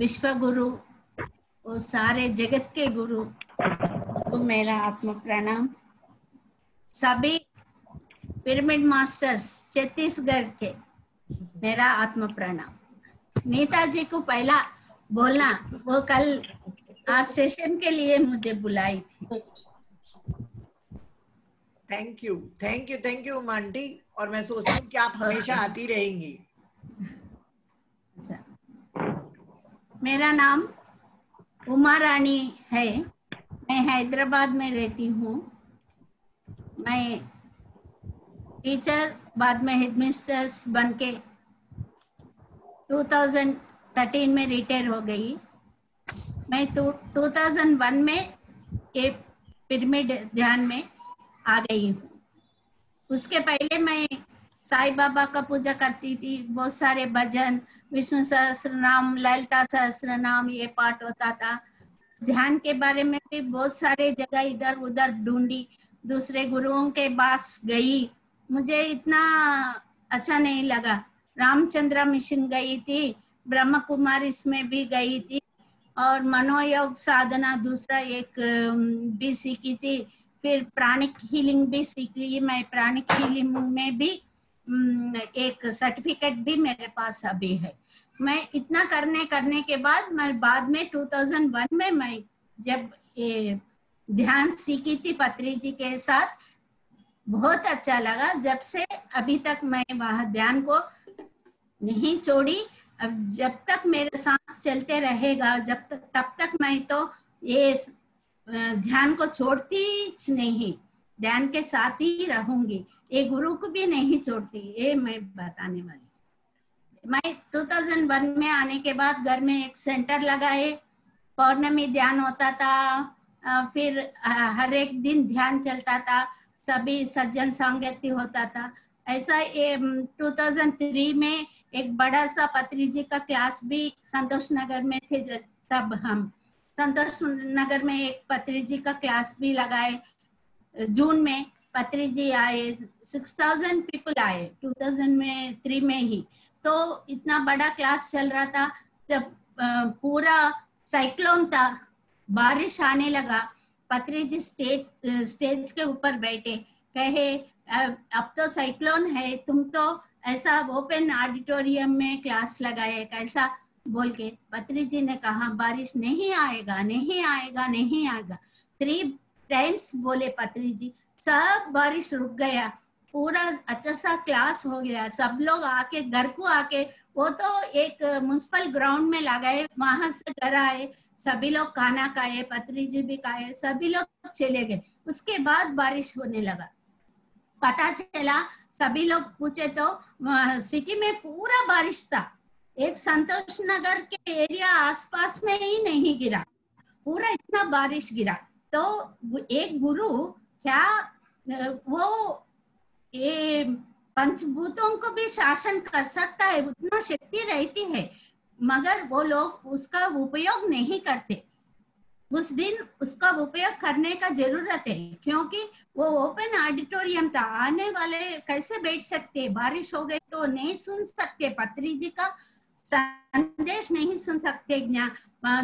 विश्व गुरु, वो सारे जगत के गुरु, उसको मेरा आत्म प्रणाम। सभी पिरामिड मास्टर्स छत्तीसगढ़ के मेरा आत्म प्रणाम। नेताजी को पहला बोलना, वो कल आज सेशन के लिए मुझे बुलाई थी। Thank you aunty. और मैं सोचती हूँ कि आप हमेशा आती रहेंगी। अच्छा, मेरा नाम उमा रानी है। मैं हैदराबाद में रहती हूँ। मैं टीचर, बाद में हेडमिस्ट्रेस बनके 2013 में रिटायर हो गई। मैं 2001 में ये पिरामिड ध्यान में आ गई हूँ। उसके पहले मैं साईं बाबा का पूजा करती थी। बहुत सारे भजन, विष्णु सहस्त्र नाम, ललिता सहस्त्र नाम ये पाठ होता था। ध्यान के बारे में भी बहुत सारे जगह इधर उधर ढूंढी, दूसरे गुरुओं के पास गई। मुझे इतना अच्छा नहीं लगा। रामचंद्र मिशन गई थी, ब्रह्म कुमारी में भी गई थी, और मनोयोग साधना दूसरा एक भी सीखी थी। फिर प्राणिक हीलिंग भी सीख ली। मैं प्राणिक हीलिंग में भी एक सर्टिफिकेट भी मेरे पास अभी है। मैं इतना करने के बाद मैं बाद में 2001 में मैं जब ये ध्यान सीखी थी पत्री जी के साथ, बहुत अच्छा लगा। जब से अभी तक मैं वहाँ ध्यान को नहीं छोड़ी। अब जब तक मेरे सांस चलते रहेगा, तब तक मैं तो ये ध्यान को छोड़ती नहीं, ध्यान के साथ ही रहूंगी। ये गुरु को भी नहीं छोड़ती, ये मैं बताने वाली। मैं 2001 में आने के बाद घर में एक सेंटर लगाए। पौर्णमी ध्यान होता था, फिर हर एक दिन ध्यान चलता था, सभी सज्जन संगति होता था। ऐसा ये 2003 में एक बड़ा सा पत्री जी का क्लास भी संतोष नगर में थे। तब हम संतोष नगर में एक पत्री जी का क्लास भी लगाए। जून में पत्री जी आए, 6000 पीपल आए 2003 में ही। तो इतना बड़ा क्लास चल रहा था। जब पूरा साइक्लोन था, बारिश आने लगा, पत्री जी स्टेज के ऊपर बैठे, कहे अब तो साइक्लोन है, तुम तो ऐसा ओपन ऑडिटोरियम में क्लास लगाए कैसा, बोल के पत्री जी ने कहा बारिश नहीं आएगा, नहीं आएगा, नहीं आएगा। 3 टाइम्स बोले पत्री जी, सब बारिश रुक गया, पूरा अच्छा सा क्लास हो गया। सब लोग आके घर को आके, वो तो एक म्युनिसिपल ग्राउंड में लगाए, वहां से घर आए, सभी लोग खाना खाए, पत्री जी भी खाए, सभी लोग चले गए। उसके बाद बारिश होने लगा। पता चला, सभी लोग पूछे तो सिक्किम में पूरा बारिश था। एक संतोष नगर के एरिया आसपास में ही नहीं गिरा, पूरा इतना बारिश गिरा। तो एक गुरु क्या वो ये पंचभूतों को भी शासन कर सकता है, उतना शक्ति रहती है, मगर वो लोग उसका उपयोग नहीं करते। उस दिन उसका उपयोग करने का जरूरत है, क्योंकि वो ओपन ऑडिटोरियम था, आने वाले कैसे बैठ सकते, बारिश हो गई तो नहीं सुन सकते, पत्री जी का संदेश नहीं सुन सकते,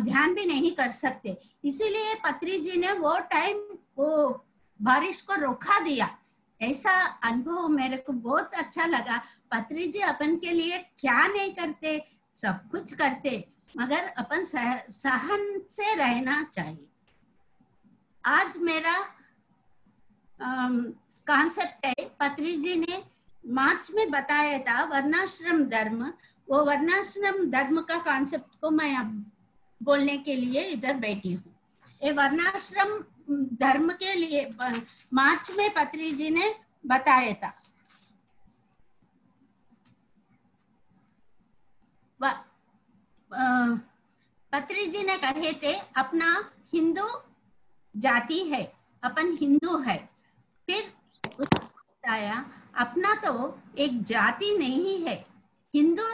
ध्यान भी नहीं कर सकते। इसीलिए पत्री जी ने वो टाइम वो बारिश को रोका दिया। ऐसा अनुभव मेरे को बहुत अच्छा लगा। पत्री जी अपन के लिए क्या नहीं करते, सब कुछ करते, मगर अपन सहन से रहना चाहिए। आज मेरा कॉन्सेप्ट है, पत्री जी ने मार्च में बताया था वर्णाश्रम धर्म। वो वर्णाश्रम धर्म का कॉन्सेप्ट को मैं अब बोलने के लिए इधर बैठी हूँ। ये वर्णाश्रम धर्म के लिए मार्च में पत्री जी ने बताया था। पत्री जी ने कहे थे अपना हिंदू जाति है, अपन हिंदू है। फिर बताया अपना तो एक जाति नहीं है, हिंदू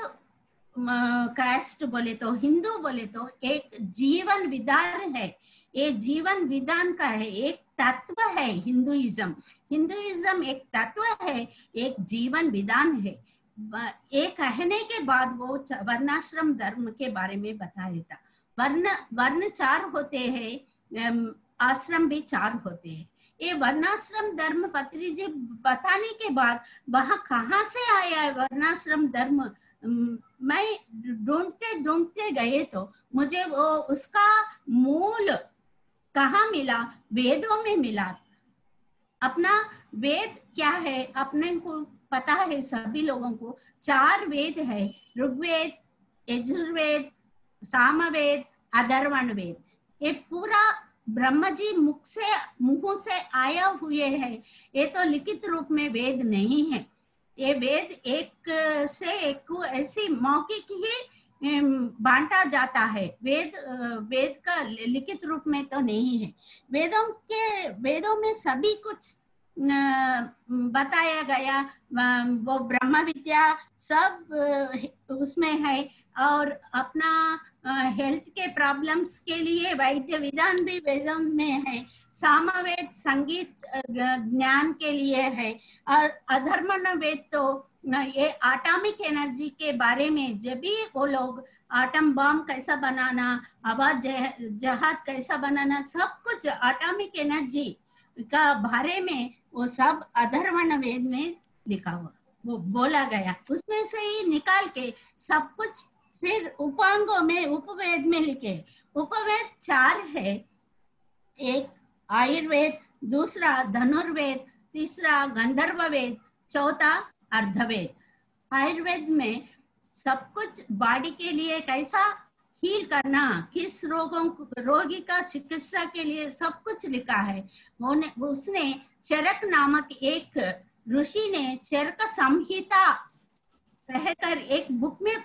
कास्ट बोले तो, हिंदू बोले तो एक जीवन विधान है, ये जीवन विधान का है, एक तत्व है हिंदुइज्म। हिंदुइज्म एक तत्व है, एक जीवन विधान है। ये कहने के बाद वो वर्णाश्रम धर्म के बारे में बताया था। वर्ण 4 होते हैं, आश्रम भी 4 होते हैं। ये वर्णाश्रम धर्म पत्री जी बताने के बाद वहां कहाँ से आया है वर्णाश्रम धर्म, मैं ढूंढते गए तो मुझे वो उसका मूल कहाँ मिला, वेदों में मिला। अपना वेद क्या है अपने को पता है, सभी लोगों को 4 वेद है, ऋग्वेद, यजुर्वेद, सामवेद, अथर्वण वेद। ये पूरा ब्रह्मा जी मुंह से आया हुए है, ये तो लिखित रूप में वेद नहीं है। ये वेद एक से एक ऐसी मौखिक ही बांटा जाता है, वेद का लिखित रूप में तो नहीं है। वेदों में सभी कुछ बताया गया, वो ब्रह्म विद्या सब उसमें है, और अपना हेल्थ के प्रॉब्लम्स के लिए वैद्य विधान भी वेदों में है। सामवेद संगीत ज्ञान के लिए है, और अधर्मण वेद तो ये एटॉमिक एनर्जी के बारे में, जब भी वो लोग एटम बम कैसा बनाना, आवाज जहाज कैसा बनाना, सब कुछ एटॉमिक एनर्जी का बारे में वो सब अधर्वण वेद में लिखा हुआ, वो बोला गया, उसमें से ही निकाल के सब कुछ फिर उपांगों में उपवेद में लिखे। उपवेद 4 है, एक आयुर्वेद, दूसरा धनुर्वेद, तीसरा गंधर्व वेद, चौथा अर्धवेद। आयुर्वेद में सब कुछ बॉडी के लिए कैसा हील करना, किस रोगी का चिकित्सा के लिए सब कुछ लिखा है। उसने चरक नामक एक ऋषि ने चरक संहिता कहकर एक बुक में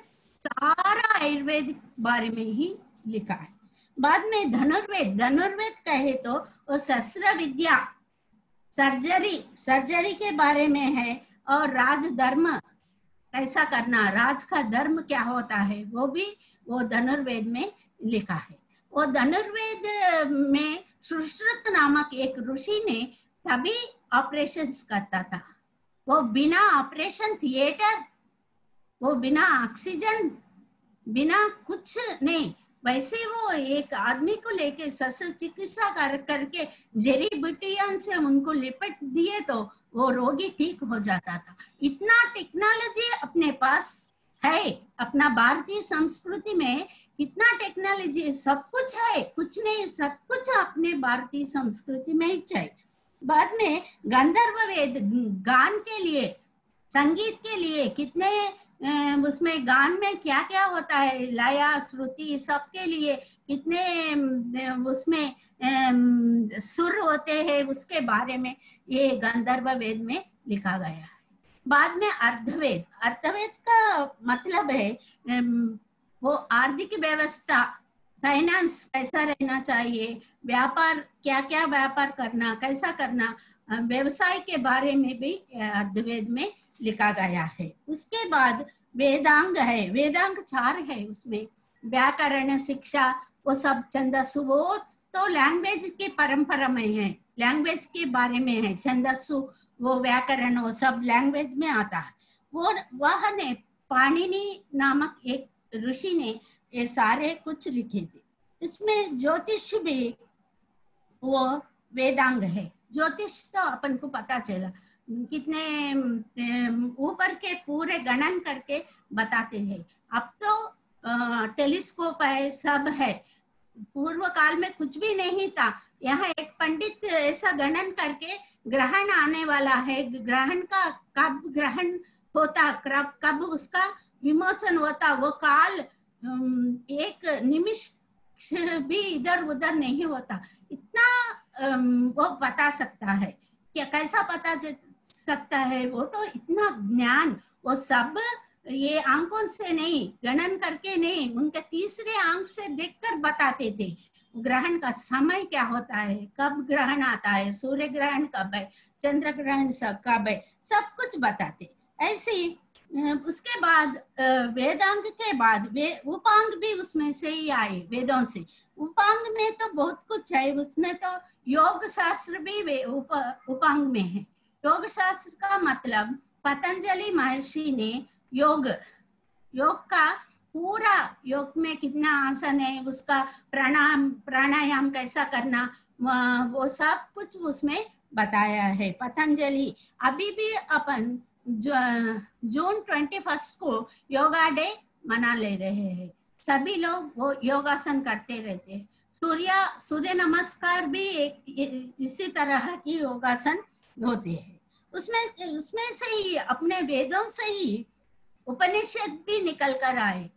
सारा आयुर्वेद बारे में ही लिखा है। बाद में धनुर्वेद कहे तो वो शस्त्र विद्या, सर्जरी के बारे में है, और राजधर्म कैसा करना, राज का धर्म क्या होता है, वो भी वो धनुर्वेद में लिखा है। वो धनुर्वेद में सुश्रुत नामक एक ऋषि ने तभी ऑपरेशंस करता था, वो बिना ऑपरेशन थिएटर, वो बिना ऑक्सीजन, बिना कुछ नहीं, वैसे वो एक आदमी को लेके शस्त्र चिकित्सा करके जड़ी बूटियों से उनको लिपट दिए तो वो रोगी ठीक हो जाता था। इतना टेक्नोलॉजी अपने पास है, अपना भारतीय संस्कृति में इतना टेक्नोलॉजी, सब कुछ है, कुछ नहीं, सब कुछ अपने भारतीय संस्कृति में ही चाहिए। बाद में गंधर्व वेद गान के लिए, संगीत के लिए, कितने उसमें गान में क्या क्या होता है, लय श्रुति सबके लिए कितने उसमें सुर होते हैं, उसके बारे में ये गंधर्व वेद में लिखा गया है। बाद में अर्धवेद का मतलब है वो आर्थिक व्यवस्था, फाइनेंस कैसा रहना चाहिए, व्यापार क्या क्या व्यापार करना, कैसा करना, व्यवसाय के बारे में भी अर्धवेद में लिखा गया है। उसके बाद वेदांग है, वेदांग 4 है, उसमें व्याकरण, शिक्षा, वो सब छंदस्सु, वो तो लैंग्वेज के परंपरा में है, लैंग्वेज के बारे में है, छंदस्सु, वो व्याकरण, वो सब लैंग्वेज में आता है। वो वह ने पाणिनि नामक एक ऋषि ने ये सारे कुछ लिखे थे। इसमें ज्योतिष भी वो वेदांग है। ज्योतिष तो अपन को पता चला, कितने ऊपर के पूरे गणन करके बताते हैं। अब तो टेलीस्कोप है, सब है, पूर्व काल में कुछ भी नहीं था। यहाँ एक पंडित ऐसा गणन करके ग्रहण आने वाला है, ग्रहण का कब ग्रहण होता, कब उसका विमोचन होता, वो काल एक निमिष भी इधर उधर नहीं होता, इतना वो बता सकता है। क्या कैसा पता सकता है, वो तो इतना ज्ञान, वो सब ये आंखों से नहीं, गणन करके नहीं, उनके तीसरे आंख से देखकर बताते थे। ग्रहण का समय क्या होता है, कब ग्रहण आता है, सूर्य ग्रहण कब है, चंद्र ग्रहण कब है, सब कुछ बताते। ऐसे ही उसके बाद वेदांग के बाद उपांग भी उसमें से ही आए, वेदों से। उपांग में तो बहुत कुछ है, उसमें तो योग शास्त्र भी उपांग में है। योग शास्त्र का मतलब पतंजलि महर्षि ने योग, योग का पूरा, योग में कितना आसन है, उसका प्राणायाम कैसा करना, वो सब कुछ उसमें बताया है पतंजलि। अभी भी अपन जून 21 को योगा डे मना ले रहे हैं, सभी लोग वो योगासन करते रहते हैं। सूर्य नमस्कार भी एक इसी तरह की योगासन होते हैं। उसमें से ही अपने वेदों से ही उपनिषद भी निकल कर आए।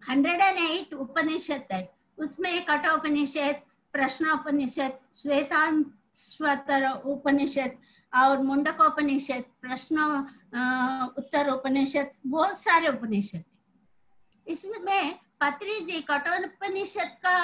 108 उपनिषद है, उसमें कठोपनिषद, प्रश्नोपनिषद, श्वेताश्वतर उपनिषद और मुंडकोपनिषद, प्रश्न उत्तर उपनिषद, बहुत सारे उपनिषद है। इसमें पत्री जी कठोपनिषद का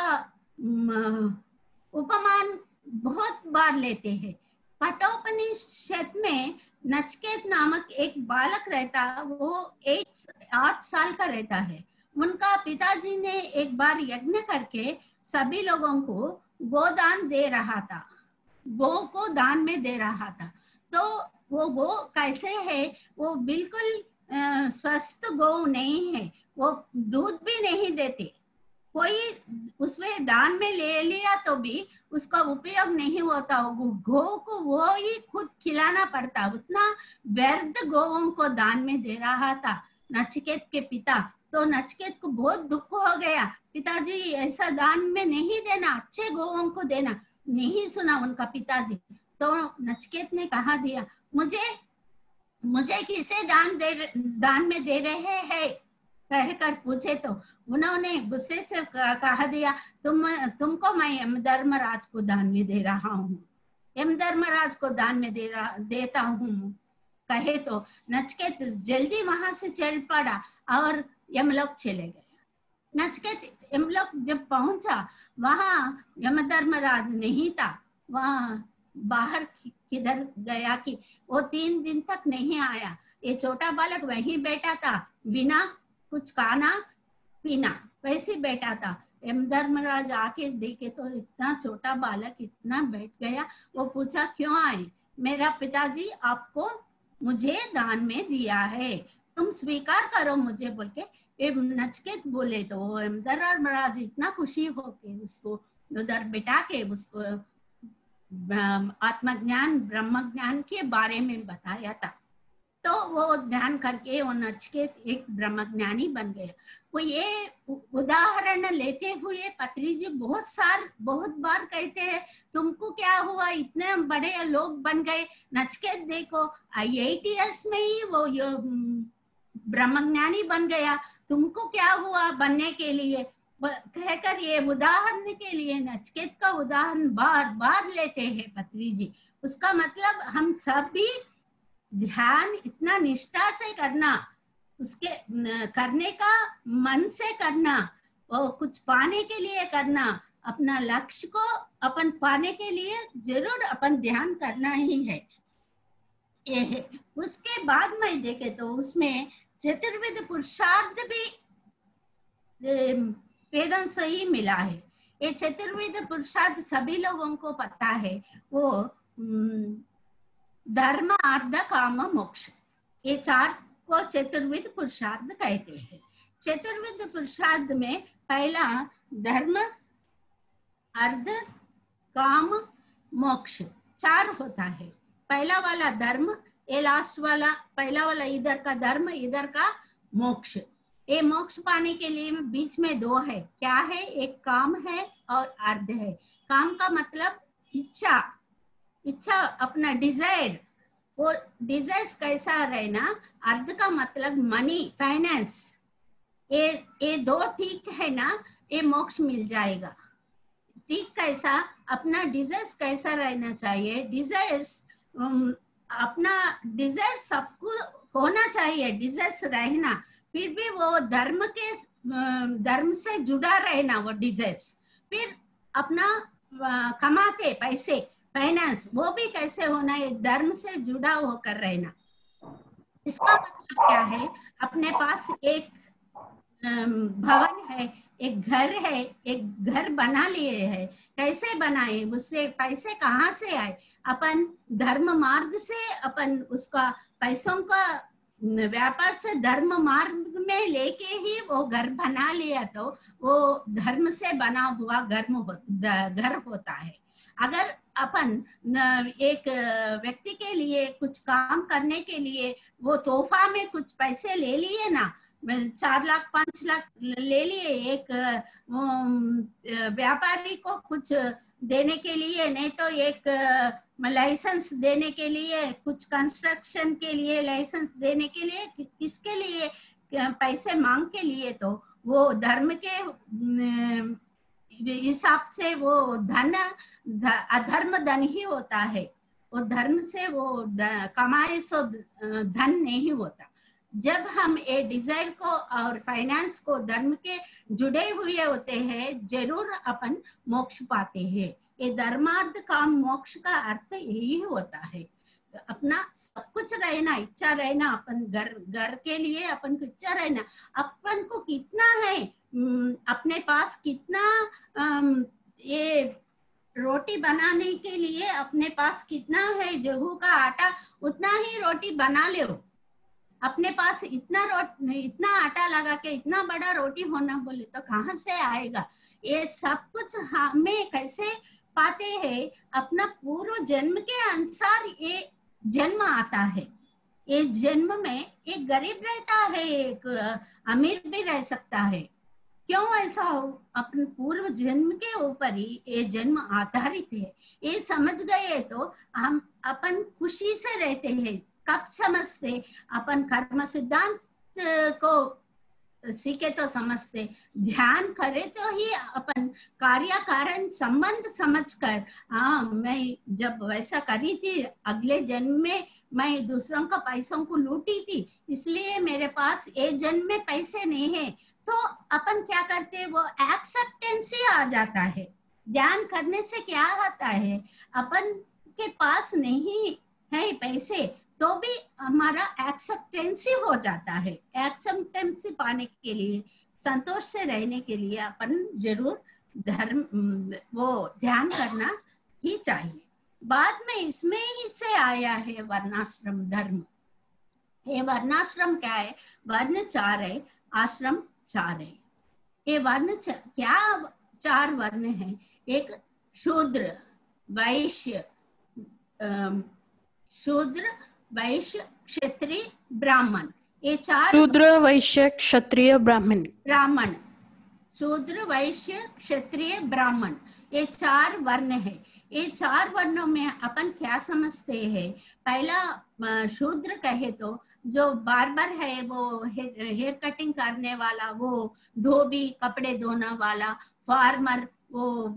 उपमान बहुत बार लेते हैं। कठोपनिषद में नचिकेत नामक एक बालक रहता, वो 8 साल का रहता है। उनका पिताजी ने एक बार यज्ञ करके सभी लोगों को गोदान दे रहा था, गौ को दान में दे रहा था। तो वो गौ कैसे है, वो बिल्कुल स्वस्थ गौ नहीं है, वो दूध भी नहीं देते। कोई उसमें दान में ले लिया तो भी उसका उपयोग नहीं होता, गौ को वो ही खुद खिलाना पड़ता। उतना व्यर्थ गौओं को दान में दे रहा था नचिकेत के पिता। तो नचिकेत को बहुत दुख हो गया, पिताजी ऐसा दान में नहीं देना, अच्छे गौओं को देना। नहीं सुना उनका पिताजी। तो नचिकेत ने कहा दिया, मुझे किसे दान में दे रहे हैं कहकर पूछे तो उन्होंने गुस्से से कहा दिया, तुमको मैं यमधर्मराज को दान में दे रहा हूँ, यमधर्मराज को दान में देता हूँ कहे तो नचिकेत जल्दी वहां से चल पड़ा और यमलोक चले गए। नचिकेत यमलोक जब पहुंचा, वहां यमधर्मराज नहीं था, वहां बाहर किधर गया कि वो 3 दिन तक नहीं आया। ये छोटा बालक वहीं बैठा था, बिना कुछ खाना पीना वैसे बैठा था। यमधर्मराज आके देखे तो इतना छोटा बालक इतना बैठ गया। वो पूछा, क्यों आए? मेरा पिताजी आपको मुझे दान में दिया है, तुम स्वीकार करो मुझे बोल के नचिकेत बोले। तो यमधर्मराज इतना खुशी होके उसको उधर बिठा के उसको आत्मज्ञान ब्रह्म ज्ञान के बारे में बताया था। तो वो ध्यान करके वो नचिकेत एक ब्रह्मज्ञानी बन गया। वो ये उदाहरण लेते हुए पत्री जी बहुत बार कहते हैं, तुमको क्या हुआ, इतने बड़े लोग बन गए। नचिकेत देखो 8 इयर्स में ही वो ब्रह्मज्ञानी बन गया, तुमको क्या हुआ बनने के लिए कहकर ये उदाहरण के लिए नचिकेत का उदाहरण बार बार लेते हैं पत्री जी। उसका मतलब हम सब भी ध्यान इतना निष्ठा से करना, उसके करने का मन से करना, और कुछ पाने के लिए करना, अपना लक्ष्य को अपन पाने के लिए जरूर अपन ध्यान करना ही है। ये है। उसके बाद में देखे तो उसमें चतुर्विध पुरुषार्थ भी वेदों से ही मिला है। ये चतुर्विध पुरुषार्थ सभी लोगों को पता है, वो धर्म अर्थ काम मोक्ष, ये 4 को चतुर्विध पुरुषार्थ कहते हैं। चतुर्विध पुरुषार्थ में पहला धर्म अर्थ काम मोक्ष 4 होता है। पहला वाला धर्म, ये लास्ट वाला, पहला वाला इधर का धर्म, इधर का मोक्ष। ये मोक्ष पाने के लिए बीच में 2 है। क्या है? एक काम है और अर्थ है। काम का मतलब इच्छा अपना डिजायर, वो डिजायर्स कैसा रहना। अर्थ का मतलब मनी फाइनेंस। ये 2 ठीक है ना, ये मोक्ष मिल जाएगा। ठीक कैसा? अपना डिजायर्स कैसा रहना चाहिए। डिजायर्स अपना डिजायर सबको होना चाहिए, डिजायर्स रहना, फिर भी वो धर्म से जुड़ा रहना वो डिजायर्स। फिर अपना कमाते पैसे फाइनेंस, वो भी कैसे होना है, धर्म से जुड़ा होकर रहना। इसका मतलब क्या है? अपने पास एक भवन है, एक घर है, एक घर बना लिए है, कैसे बनाए, उससे पैसे कहाँ से आए? अपन धर्म मार्ग से अपन उसका पैसों का व्यापार से धर्म मार्ग में लेके ही वो घर बना लिया तो वो धर्म से बना हुआ घर होता है। अगर अपन एक व्यक्ति के लिए कुछ काम करने के लिए वो तोहफा में कुछ पैसे ले लिए ना, 4 लाख 5 लाख ले लिए, एक व्यापारी को कुछ देने के लिए, नहीं तो एक लाइसेंस देने के लिए, कुछ कंस्ट्रक्शन के लिए लाइसेंस देने के लिए, किसके लिए पैसे मांग के लिए, तो वो धर्म के हिसाब से वो धन अधर्म धन ही होता है। वो धर्म से वो कमाए सो धन नहीं होता। जब हम ये डिजायर को और फाइनेंस को धर्म के जुड़े हुए होते हैं, जरूर अपन मोक्ष पाते हैं। ये धर्मार्थ काम मोक्ष का अर्थ यही होता है। अपना सब कुछ रहना, इच्छा रहना, अपन घर के लिए अपन को इच्छा रहना, अपन को कितना है, अपने पास कितना ये रोटी बनाने के लिए अपने पास कितना है गेहूं का आटा, उतना ही रोटी बना ले। अपने पास इतना आटा लगा के इतना बड़ा रोटी होना बोले तो कहाँ से आएगा? ये सब कुछ हमें कैसे पाते हैं? अपना पूर्व जन्म के अनुसार ये जन्म आता है। ये जन्म में एक गरीब रहता है, एक अमीर भी रह सकता है। क्यों ऐसा हो? अपने पूर्व जन्म के ऊपर ही ये जन्म आधारित है। ये समझ गए तो हम अपन खुशी से रहते हैं। कब समझते? अपन कर्म सिद्धांत को सीखे तो समझते, ध्यान करे तो ही अपन कार्य कारण संबंध समझकर, हाँ मैं जब वैसा करी थी अगले जन्म में मैं दूसरों का पैसों को लूटी थी, इसलिए मेरे पास एक जन्म में पैसे नहीं है। तो अपन क्या करते? वो एक्सेप्टेंस ही आ जाता है। ध्यान करने से क्या होता है? अपन के पास नहीं है पैसे तो भी हमारा एक्सेप्टेंसी हो जाता है। एक्सेप्टेंसी पाने के लिए, संतोष से रहने के लिए अपन जरूर धर्म वो ध्यान करना ही चाहिए। बाद में इसमें ही से आया है वर्णाश्रम धर्म। ये वर्णाश्रम क्या है? वर्ण 4 है, आश्रम 4 है। ये वर्ण क्या 4 वर्ण है? एक शूद्र, वैश्य, क्षत्रिय, ब्राह्मण। ये 4 शूद्र, वैश्य, क्षत्रिय, ब्राह्मण। शूद्र, वैश्य, क्षत्रिय, ब्राह्मण, ये 4 वर्ण है। ये 4 वर्णों में अपन क्या समझते हैं? पहला शूद्र कहे तो जो बार्बर है, वो हेयर कटिंग करने वाला, वो धोबी कपड़े धोने वाला, फार्मर वो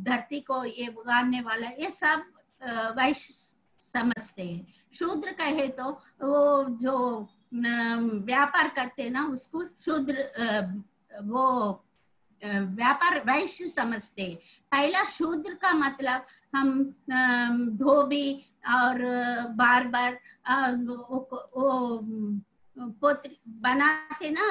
धरती को ये उगाने वाला, ये सब वैश्य समझते हैं। शूद्र कहे तो वो जो व्यापार करते ना, उसको शूद्र वो व्यापार वैश्य समझते। पहला शूद्र का मतलब हम धोबी और बार्बर वो पोत्री बनाते ना,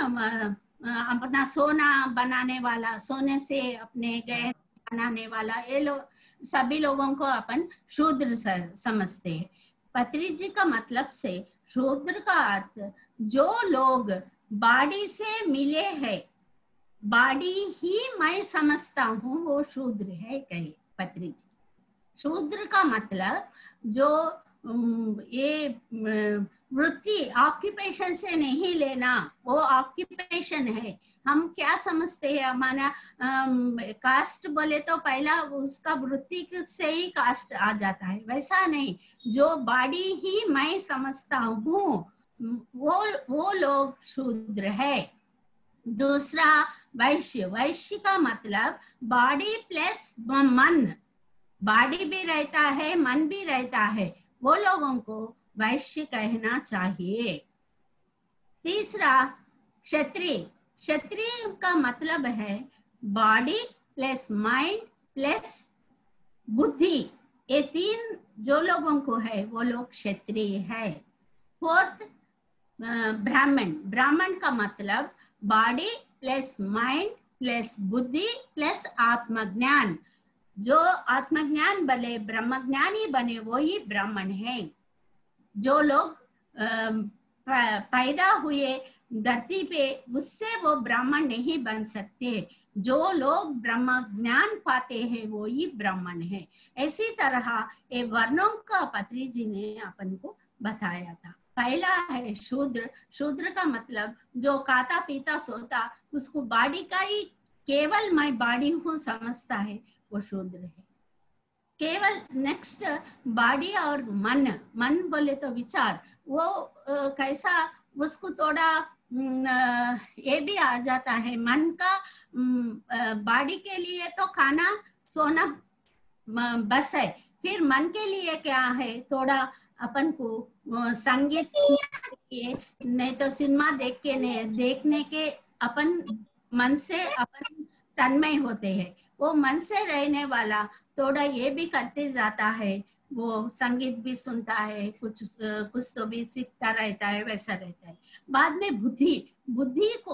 अपना सोना बनाने वाला, सोने से अपने गहने बनाने वाला, ये लोग सभी लोगों को अपन शूद्र समझते हैं। पत्री जी का मतलब से शूद्र का अर्थ जो लोग बॉडी से मिले हैं, बॉडी ही मैं समझता हूँ वो शूद्र है, कहे पत्री जी। शूद्र का मतलब जो ये वृत्ति ऑक्यूपेशन से नहीं लेना, वो ऑक्यूपेशन है। हम क्या समझते हैं? हमारा कास्ट बोले तो पहला उसका वृत्ति से ही कास्ट आ जाता है, वैसा नहीं। जो बॉडी ही मैं समझता हूँ वो लोग शूद्र है। दूसरा वैश्य, वैश्य का मतलब बॉडी प्लस मन, बॉडी भी रहता है मन भी रहता है, वो लोगों को वैश्य कहना चाहिए। तीसरा क्षत्रिय, क्षत्रिय का मतलब है बॉडी प्लस माइंड प्लस बुद्धि, ये 3 जो लोगों को है वो लोग क्षत्रिय है। फोर्थ ब्राह्मण, ब्राह्मण का मतलब बॉडी प्लस माइंड प्लस बुद्धि प्लस आत्मज्ञान। जो आत्मज्ञान बने, ब्रह्मज्ञानी बने, वो ही ब्राह्मण है। जो लोग पैदा हुए धरती पे, उससे वो ब्राह्मण नहीं बन सकते। जो लोग ब्रह्म ज्ञान पाते हैं वो ही ब्राह्मण है। इसी तरह ये वर्णों का पत्री जी ने अपन को बताया था। पहला है शूद्र। शूद्र का मतलब जो खाता पीता सोता, उसको बॉडी का ही केवल मैं बॉडी हूँ समझता है, वो शूद्र है। केवल नेक्स्ट बॉडी और मन, मन बोले तो विचार, वो कैसा, उसको थोड़ा ये भी आ जाता है मन का। बॉडी के लिए तो खाना सोना बस है, फिर मन के लिए क्या है, थोड़ा अपन को संगीत के, नहीं तो सिनेमा देखने के अपन मन से अपन तन्मय होते हैं। वो मन से रहने वाला थोड़ा ये भी करते जाता है, वो संगीत भी सुनता है, कुछ तो भी सीखता रहता है, वैसा रहता है। बाद में बुद्धि, बुद्धि को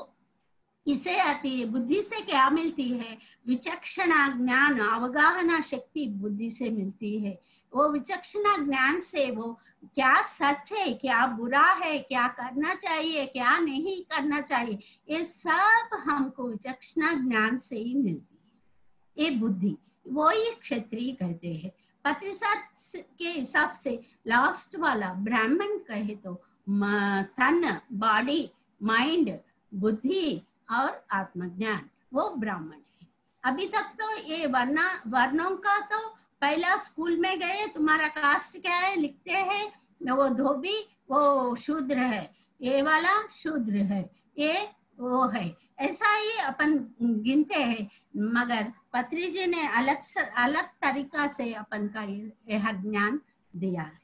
किसे आती है, बुद्धि से क्या मिलती है, विचक्षणा ज्ञान अवगाहना शक्ति बुद्धि से मिलती है। वो विचक्षणा ज्ञान से वो क्या सच है, क्या बुरा है, क्या करना चाहिए, क्या नहीं करना चाहिए, ये सब हमको विचक्षणा ज्ञान से ही मिलती है। ये बुद्धि, वो ही क्षत्रिय कहते हैं। प्रतिशत के हिसाब से लास्ट वाला ब्राह्मण कहे तो तन, बॉडी, माइंड, बुद्धि और आत्मज्ञान, वो ब्राह्मण है। अभी तक तो ये वर्णों का तो पहला स्कूल में गए, तुम्हारा कास्ट क्या है लिखते हैं, वो धोबी वो शूद्र है, ये वाला शूद्र है, ये वो है, ऐसा ही अपन गिनते हैं। मगर पत्री जी ने अलग तरीका से अपन का यह ज्ञान दिया है।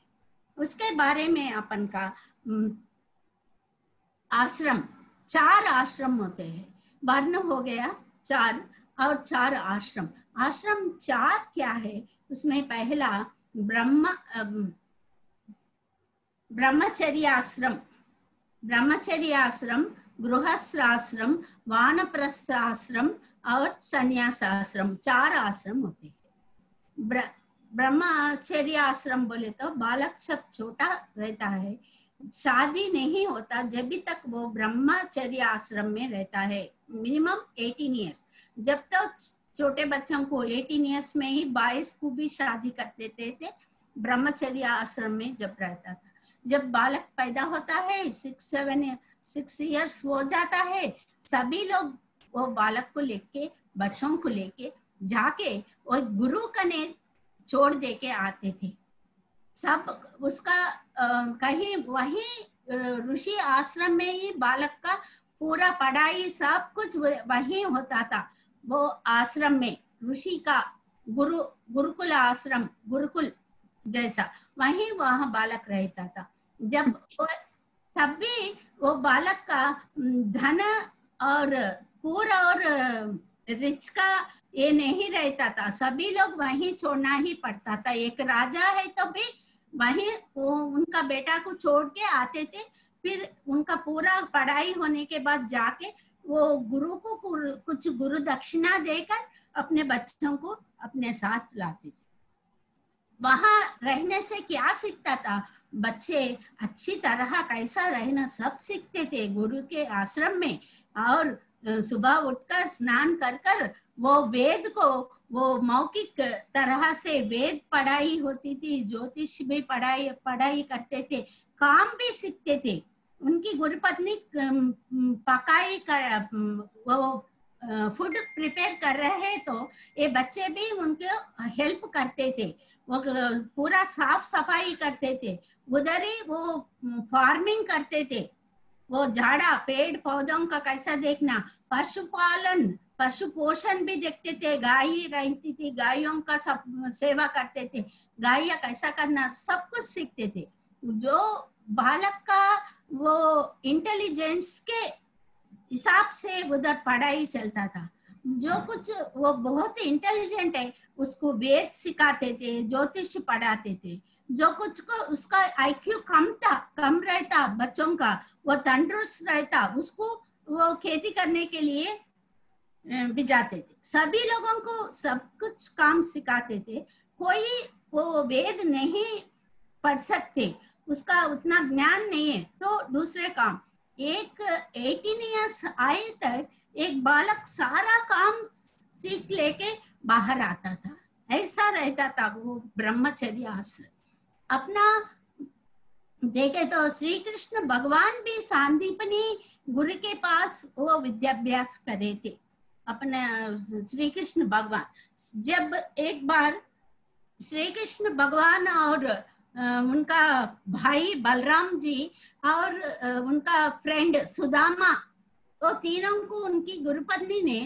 उसके बारे में अपन का आश्रम, 4 आश्रम होते हैं। वर्ण हो गया 4 और 4 आश्रम। आश्रम 4 क्या है, उसमें पहला ब्रह्मचर्य आश्रम, गृहस्थाश्रम, वानप्रस्थ आश्रम और संन्यास आश्रम, 4 आश्रम होते हैं। ब्रह्मचर्य आश्रम बोले तो बालक सब छोटा रहता है, शादी नहीं होता जब तक वो ब्रह्मचर्य आश्रम में रहता है, मिनिमम 18 ईयर्स। जब तक छोटे बच्चों को 18 ईयर्स में ही 22 को भी शादी कर देते थे ब्रह्मचर्य आश्रम में जब रहता था। जब बालक पैदा होता है 6 ईयर्स हो जाता है, सभी लोग वो बालक को लेके, बच्चों को लेके जाके वो गुरु कने छोड़ दे के आते थे। सब उसका कहीं वही ऋषि आश्रम में ही बालक का पूरा पढ़ाई सब कुछ वही होता था। वो आश्रम में ऋषि का गुरुकुल आश्रम, गुरुकुल जैसा वही वहां बालक रहता था। जब तब भी वो बालक का धन और पूरा और रिच का ये नहीं रहता था, सभी लोग वहीं छोड़ना ही पड़ता था। एक राजा है तो भी वहीं वो उनका बेटा को छोड़ के आते थे, फिर उनका पूरा पढ़ाई होने के बाद जाके वो गुरु को कुछ गुरु दक्षिणा देकर अपने बच्चों को अपने साथ लाते थे। वहां रहने से क्या सीखता था, बच्चे अच्छी तरह कैसा रहना सब सीखते थे गुरु के आश्रम में। और सुबह उठकर स्नान कर कर वो वेद को, वो मौखिक तरह से वेद पढ़ाई होती थी, ज्योतिष भी पढ़ाई करते थे, काम भी सीखते थे। उनकी गुरुपत्नी पकाई कर वो फूड प्रिपेयर कर रहे हैं तो ये बच्चे भी उनको हेल्प करते थे, वो पूरा साफ सफाई करते थे। उधर ही वो फार्मिंग करते थे, वो झाड़ा पेड़ पौधों का कैसा देखना, पशुपालन पशु पोषण भी देखते थे, गाय रहती थी, गायों का सब सेवा करते थे, गाय कैसा करना सब कुछ सीखते थे। जो बालक का वो इंटेलिजेंस के हिसाब से उधर पढ़ाई चलता था। जो कुछ वो बहुत इंटेलिजेंट है उसको वेद सिखाते थे, ज्योतिष पढ़ाते थे। जो कुछ को उसका आईक्यू कम रहता बच्चों का, वो तंदुरुस्त रहता, उसको वो खेती करने के लिए भी जाते थे। सभी लोगों को सब कुछ काम सिखाते थे। कोई वो वेद नहीं पढ़ सकते, उसका उतना ज्ञान नहीं है तो दूसरे काम। एक 18 ईयर्स आए तक एक बालक सारा काम सीख लेके बाहर आता था, ऐसा रहता था वो ब्रह्मचर्य आश्रम। अपना देखे तो श्री कृष्ण भगवान भी सांदीपनी गुरु के पास वो विद्याभ्यास करे थे। अपने श्री कृष्ण भगवान जब एक बार श्री कृष्ण भगवान और उनका भाई बलराम जी और उनका फ्रेंड सुदामा, वो तीनों को उनकी गुरुपत्नी ने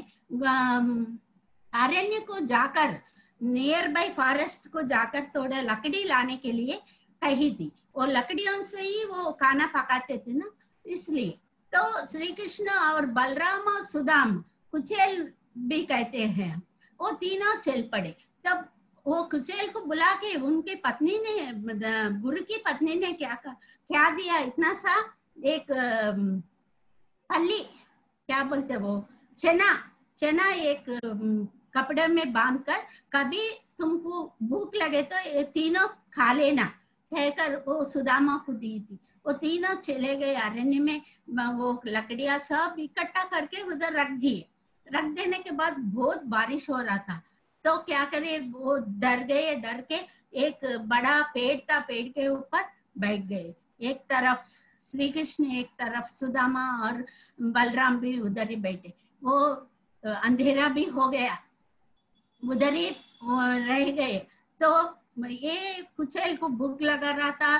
अरण्य को जाकर, नियर बाय फॉरेस्ट को जाकर थोड़ा लकड़ी लाने के लिए कही थी। वो लकड़ियों से ही वो खाना पकाते थे ना, इसलिए तो श्री कृष्ण और बलराम और सुदाम, कुचेल भी कहते हैं, वो तीनों चल पड़े। तब वो कुचेल को बुला के उनकी पत्नी ने, गुरु की पत्नी ने क्या दिया, इतना सा एक फली, क्या बोलते वो, चना एक कपड़े में बांधकर, कभी तुमको भूख लगे तो ये तीनों खा लेना कहकर वो सुदामा को दी थी। वो तीनों चले गए अरण्य में, वो लकड़ियां सब इकट्ठा करके उधर रख दिए। रख देने के बाद बहुत बारिश हो रहा था, तो क्या करे, वो डर गए, डर के एक बड़ा पेड़ था, पेड़ के ऊपर बैठ गए। एक तरफ श्री कृष्ण, एक तरफ सुदामा और बलराम भी उधर ही बैठे। वो अंधेरा भी हो गया, उधर ही रह गए। तो ये कुचेल को भूख लगा रहा था,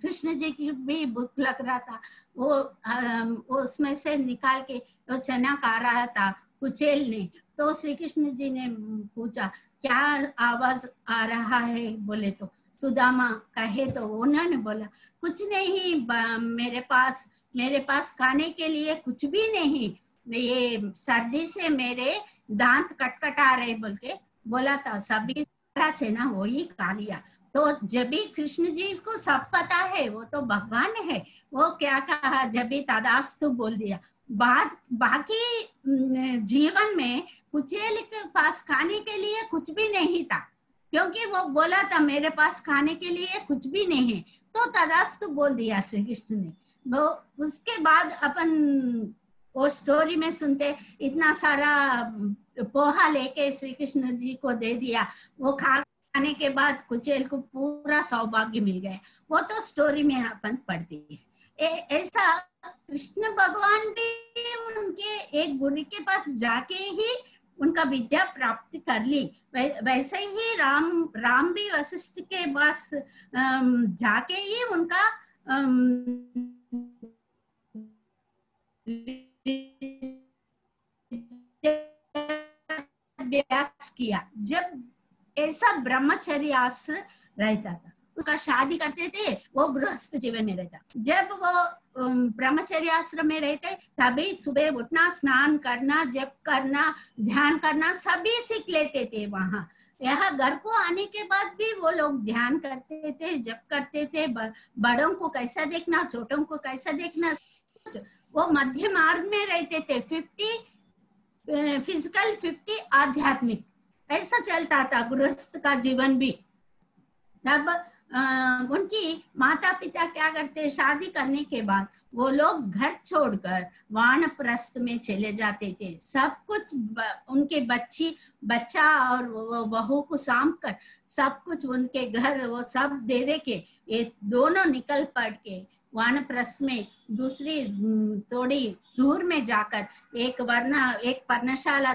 कृष्ण जी की भी भूख लग रहा था। वो उसमें से निकाल के वो चना खा रहा था कुचेल ने। तो श्री कृष्ण जी ने पूछा क्या आवाज आ रहा है, बोले तो सुदामा कहे, तो उन्होंने बोला कुछ नहीं, मेरे पास खाने के लिए कुछ भी नहीं, ये सर्दी से मेरे दांत कटकटा रहे बोल के बोला था। सभी सारा चना वो ही खा लिया। तो जब भी कृष्ण जी को सब पता है, वो तो भगवान है, वो क्या कहा, जब भी तदास्तु बोल दिया। बाकी जीवन में कुचेल के पास खाने के लिए कुछ भी नहीं था, क्योंकि वो बोला था मेरे पास खाने के लिए कुछ भी नहीं है, तो तदास्तु बोल दिया श्री कृष्ण ने। वो उसके बाद अपन वो स्टोरी में सुनते, इतना सारा पोहा लेके श्री कृष्ण जी को दे दिया, वो खाने के बाद कुचेल को पूरा सौभाग्य मिल गया। वो तो स्टोरी में अपन पढ़ती है। ऐसा कृष्ण भगवान भी उनके एक गुरु के पास जाके ही उनका विद्या प्राप्ति कर ली। वैसे ही राम भी वशिष्ठ के पास जाके ही उनका अभ्यास किया। जब ऐसा ब्रह्मचर्य आश्रम रहता था, उसका शादी करते थे, वो गृहस्थ जीवन में रहता। जब वो ब्रह्मचर्य आश्रम में रहते, तभी सुबह उठना, स्नान करना, जप करना, ध्यान करना सभी सीख लेते थे वहां। यहाँ घर को आने के बाद भी वो लोग ध्यान करते थे, जप करते थे, बड़ों को कैसा देखना, छोटों को कैसा देखना, वो मध्य मार्ग में रहते थे। 50 फिजिकल, 50 आध्यात्मिक, ऐसा चलता था गृहस्थ का जीवन भी। तब उनकी माता पिता क्या करते, शादी करने के बाद वो लोग घर छोड़कर वानप्रस्थ में चले जाते थे। सब कुछ उनके बच्चा और वो बहू को सांभ कर, सब कुछ उनके घर वो सब दे दे के ये दोनों निकल पड़ के वानप्रस्थ में दूसरी थोड़ी दूर में जाकर एक पर्णशाला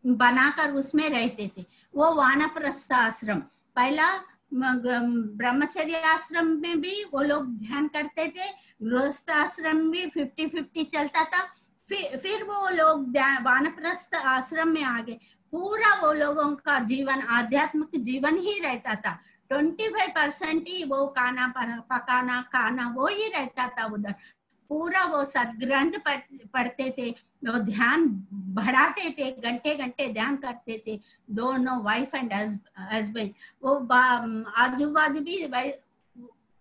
बनाकर उसमें रहते थे। वो वानप्रस्थ आश्रम, पहला ब्रह्मचर्य आश्रम में भी वो लोग ध्यान करते थे, गृहस्थ आश्रम भी 50-50 चलता था। फिर वो लोग वानप्रस्थ आश्रम में आ गए। पूरा वो लोगों का जीवन आध्यात्मिक जीवन ही रहता था। 25% ही वो पकाना खाना वो ही रहता था उधर। पूरा वो सदग्रंथ पढ़ते थे, वो ध्यान बढ़ाते थे, घंटे घंटे ध्यान करते थे, दोनों वाइफ एंड हस्बैंड। वो आजू बाजू भी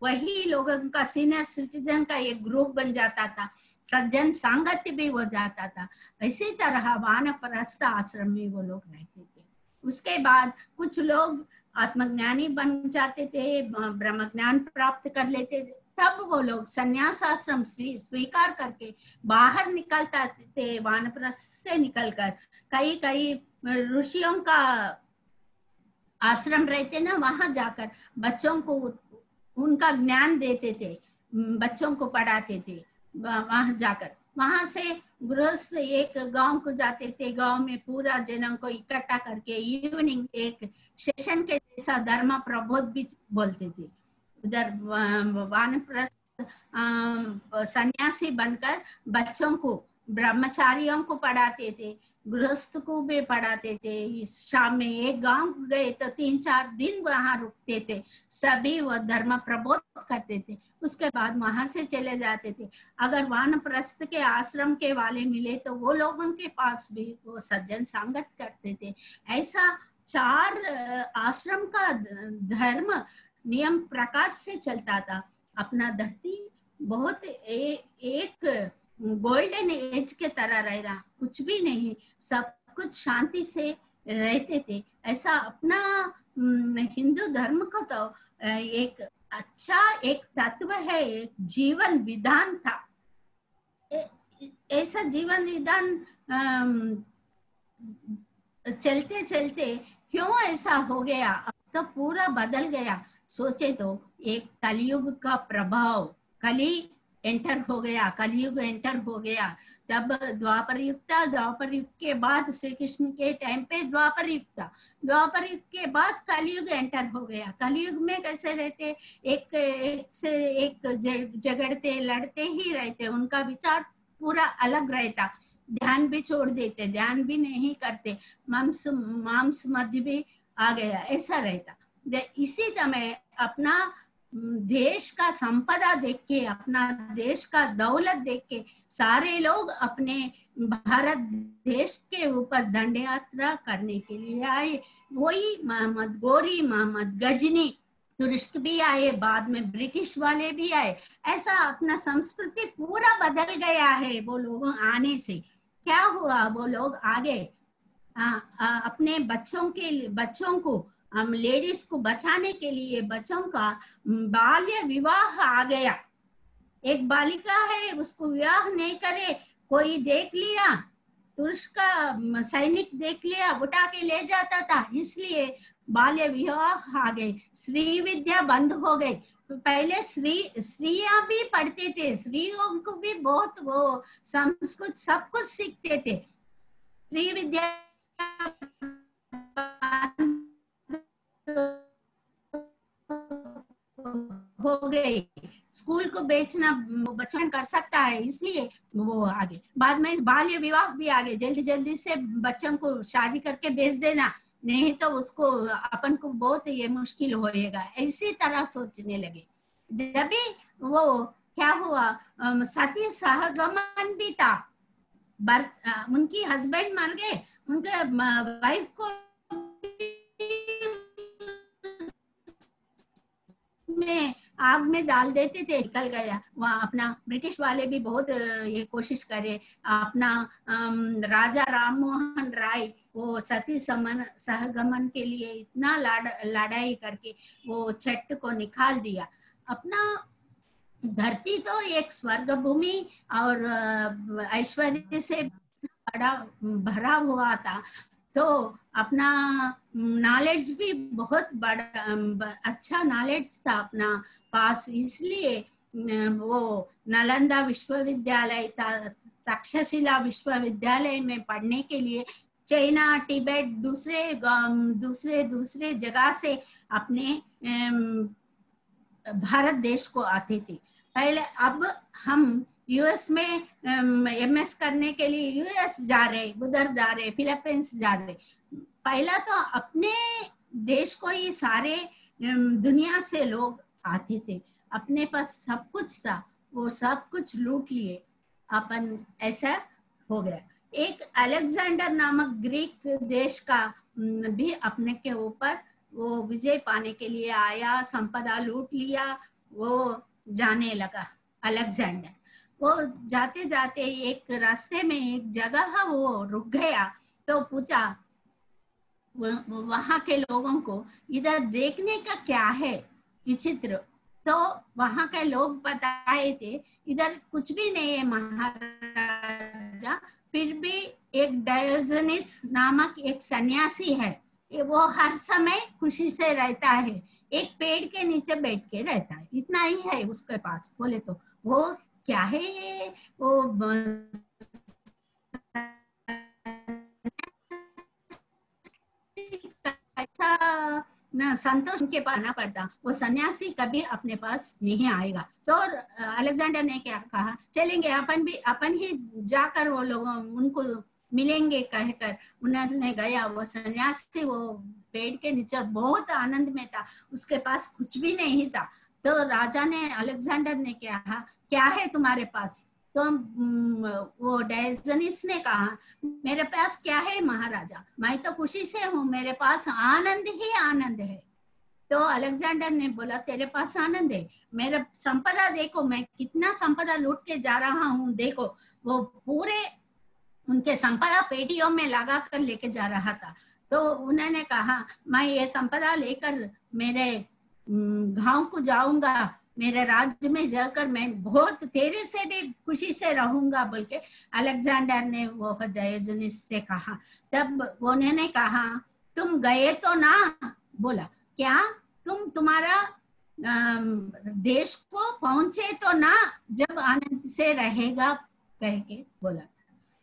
वही लोगों का, सीनियर सिटीजन का एक ग्रुप बन जाता था, सज्जन सांगत्य भी हो जाता था। इसी तरह वानप्रस्थ आश्रम में वो लोग रहते थे। उसके बाद कुछ लोग आत्मज्ञानी बन जाते थे, ब्रह्म ज्ञान प्राप्त कर लेते थे, तब वो लोग संन्यास आश्रम स्वीकार करके बाहर निकलता थे, वानप्रस्थ से निकलकर कई कई ऋषियों का आश्रम रहते ना, वहां जाकर बच्चों को उनका ज्ञान देते थे, बच्चों को पढ़ाते थे। वहां जाकर वहां से गृहस्थ एक गांव को जाते थे, गांव में पूरा जनों को इकट्ठा करके इवनिंग एक सेशन के जैसा धर्म प्रबोध भी बोलते थे। उधर वानप्रस्थ सन्यासी बनकर बच्चों को, ब्रह्मचारियों को पढ़ाते थे, गृहस्थ को भी पढ़ाते थे। शाम में एक गांव गए तो 3-4 दिन वहां रुकते थे, सभी वो धर्म प्रबोध करते थे, उसके बाद वहां से चले जाते थे। अगर वानप्रस्थ के आश्रम के वाले मिले तो वो लोगों के पास भी वो सज्जन संगत करते थे। ऐसा 4 आश्रम का धर्म नियम प्रकार से चलता था। अपना धरती बहुत एक गोल्डन एज के तरह रहना, कुछ भी नहीं, सब कुछ शांति से रहते थे। ऐसा अपना हिंदू धर्म का तो एक अच्छा एक तत्व है, एक जीवन विधान था। ऐसा जीवन विधान चलते चलते क्यों ऐसा हो गया, अब तो पूरा बदल गया। सोचे तो एक कलयुग का प्रभाव, कली एंटर हो गया, कलयुग एंटर हो गया, तब द्वापर युग था, द्वापर युग के बाद श्री कृष्ण के टाइम पे द्वापर युग था, द्वापर युग के बाद कलयुग एंटर हो गया। कलयुग में कैसे रहते, एक से एक झगड़ते लड़ते ही रहते, उनका विचार पूरा अलग रहता, ध्यान भी छोड़ देते, ध्यान भी नहीं करते, मांस मध्य भी आ गया, ऐसा रहता। इसी समय अपना देश का संपदा देख के, अपना देश का दौलत देख के सारे लोग अपने भारत देश के ऊपर दंड यात्रा करने के लिए आए। वही मोहम्मद गोरी, मोहम्मद गजनी, तुर्क भी आए, बाद में ब्रिटिश वाले भी आए। ऐसा अपना संस्कृति पूरा बदल गया है वो लोगों आने से। क्या हुआ, वो लोग आगे अपने बच्चों को हम लेडीज को बचाने के लिए बच्चों का बाल्य विवाह आ गया। एक बालिका है, उसको विवाह नहीं करे, कोई देख लिया, तुर्क का सैनिक देख लिया, उठा के ले जाता था, इसलिए बाल्य विवाह आ गए, स्त्री विद्या बंद हो गई। पहले स्त्रियां भी पढ़ते थे, स्त्रियों को भी बहुत वो संस्कृत सब कुछ सीखते थे। स्त्री विद्या हो गई, स्कूल को बेचना बच्चन कर सकता है, इसलिए वो आगे। बाद में बाल्य विवाह भी आ गए, जल्दी जल्दी से बच्चों को शादी करके बेच देना, नहीं तो उसको अपन को बहुत ये मुश्किल होएगा, इसी तरह सोचने लगे। जब भी वो क्या हुआ, सती सहगमन भी था, उनकी हस्बैंड मर गए, उनके वाइफ को में आग में डाल देते थे, निकल गया। वहाँ अपना ब्रिटिश वाले भी बहुत ये कोशिश करे, अपना राजा राम मोहन राय वो सती सहगमन के लिए इतना लड़ाई करके वो छठ को निकाल दिया। अपना धरती तो एक स्वर्ग भूमि और ऐश्वर्य से बड़ा भरा हुआ था, तो अपना नॉलेज भी बहुत बड़ा अच्छा नॉलेज था अपना पास, इसलिए वो नालंदा विश्वविद्यालय था, तक्षशिला विश्वविद्यालय में पढ़ने के लिए चाइना, तिब्बत, दूसरे जगह से अपने भारत देश को आते थे पहले। अब हम यूएस में एमएस करने के लिए यूएस जा रहे, उधर जा रहे, फिलीपींस जा रहे। पहला तो अपने देश को ही सारे दुनिया से लोग आते थे, अपने पास सब कुछ था, वो सब कुछ लूट लिए अपन, ऐसा हो गया। एक अलेक्जेंडर नामक ग्रीक देश का भी अपने के ऊपर वो विजय पाने के लिए आया, संपदा लूट लिया, वो जाने लगा अलेक्जेंडर। वो जाते जाते एक रास्ते में एक जगह वो रुक गया, तो पूछा वहां के लोगों को इधर देखने का क्या है विचित्र, तो वहां के लोग बताए थे इधर कुछ भी नहीं है महाराजा, फिर भी एक डायोजनीस नामक एक सन्यासी है, वो हर समय खुशी से रहता है, एक पेड़ के नीचे बैठ के रहता है, इतना ही है उसके पास। बोले तो वो क्या है ये, वो ऐसा ना संतोष के पास आना पड़ता, वो सन्यासी कभी अपने पास नहीं आएगा। तो अलेक्जेंडर ने क्या कहा, चलेंगे अपन ही जाकर वो लोग उनको मिलेंगे कहकर उन्होंने गया। वो सन्यासी वो पेड़ के नीचे बहुत आनंद में था, उसके पास कुछ भी नहीं था। तो राजा ने अलेक्जेंडर ने कहा क्या है तुम्हारे पास, तो वो डायोजनीस ने कहा मेरे पास क्या है महाराजा, मैं तो खुशी से हूँ, मेरे पास आनंद ही आनंद है। तो अलेक्जेंडर ने बोला तेरे पास आनंद है, मेरा संपदा देखो, मैं कितना संपदा लूट के जा रहा हूँ, देखो। वो पूरे उनके संपदा पेटियों में लगा कर लेके जा रहा था। तो उन्होंने कहा मैं ये संपदा लेकर मेरे गांव को जाऊंगा, मेरे राज्य में जाकर मैं बहुत तेरे से भी खुशी से रहूंगा, बोल के अलेक्जेंडर ने वो डायोजनीस से कहा। तब उन्होंने कहा तुम गए तो ना, बोला क्या तुम तुम्हारा देश को पहुंचे तो ना, जब आनंद से रहेगा कह के बोला।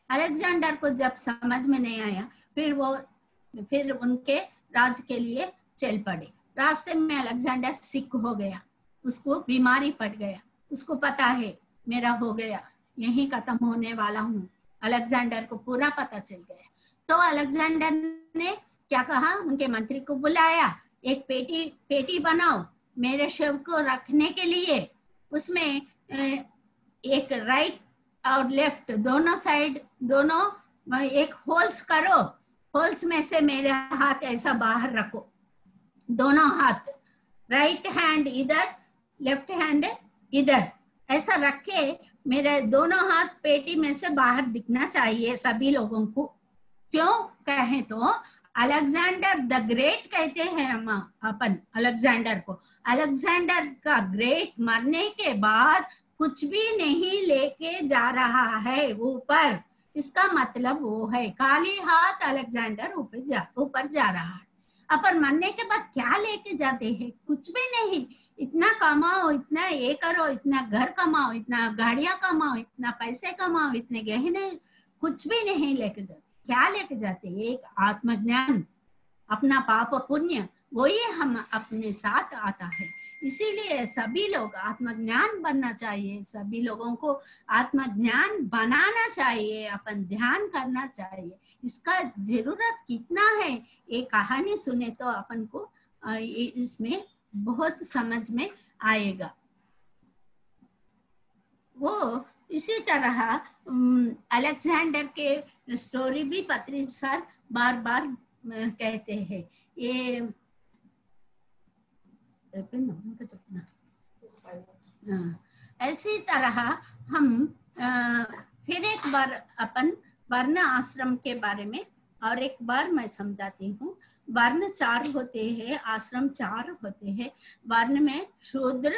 अलेक्जेंडर को जब समझ में नहीं आया, फिर उनके राज्य के लिए चल पड़े। रास्ते में अलेक्जेंडर सिक हो गया, उसको बीमारी पड़ गया, उसको पता है मेरा हो गया, यहीं खत्म होने वाला हूँ, अलेक्जेंडर को पूरा पता चल गया। तो अलेक्जेंडर ने क्या कहा, उनके मंत्री को बुलाया, एक पेटी बनाओ मेरे शव को रखने के लिए, उसमें एक राइट और लेफ्ट दोनों साइड दोनों एक होल्स करो, होल्स में से मेरे हाथ ऐसा बाहर रखो, दोनों हाथ, राइट हैंड इधर लेफ्ट हैंड इधर, ऐसा रख के मेरे दोनों हाथ पेटी में से बाहर दिखना चाहिए सभी लोगों को। क्यों कहें तो अलेक्जेंडर द ग्रेट कहते हैं हम अपन अलेक्जेंडर को। अलेक्जेंडर का ग्रेट मरने के बाद कुछ भी नहीं लेके जा रहा है ऊपर, इसका मतलब वो है खाली हाथ अलेक्जेंडर ऊपर जा रहा है। अपन मरने के बाद क्या लेके जाते हैं, कुछ भी नहीं। इतना कमाओ, इतना ये करो, इतना घर कमाओ, इतना गाड़ियां कमाओ, इतना पैसे कमाओ, इतने गहने, कुछ भी नहीं लेके जाते। क्या लेके जाते, एक आत्मज्ञान, अपना पाप पुण्य, वही हम अपने साथ आता है। इसीलिए सभी लोग आत्मज्ञान बनना चाहिए, सभी लोगों को आत्मज्ञान बनाना चाहिए, अपन ध्यान करना चाहिए। इसका जरूरत कितना है, ये कहानी सुने तो अपन को इसमें बहुत समझ में आएगा। वो इसी तरह अलेक्जेंडर के स्टोरी भी पत्री सर बार बार कहते हैं। ये ऐसी तरह हम फिर एक बार अपन वर्ण आश्रम के बारे में और एक बार मैं समझाती हूँ। वर्ण 4 होते हैं, आश्रम 4 होते हैं। वर्ण में शूद्र,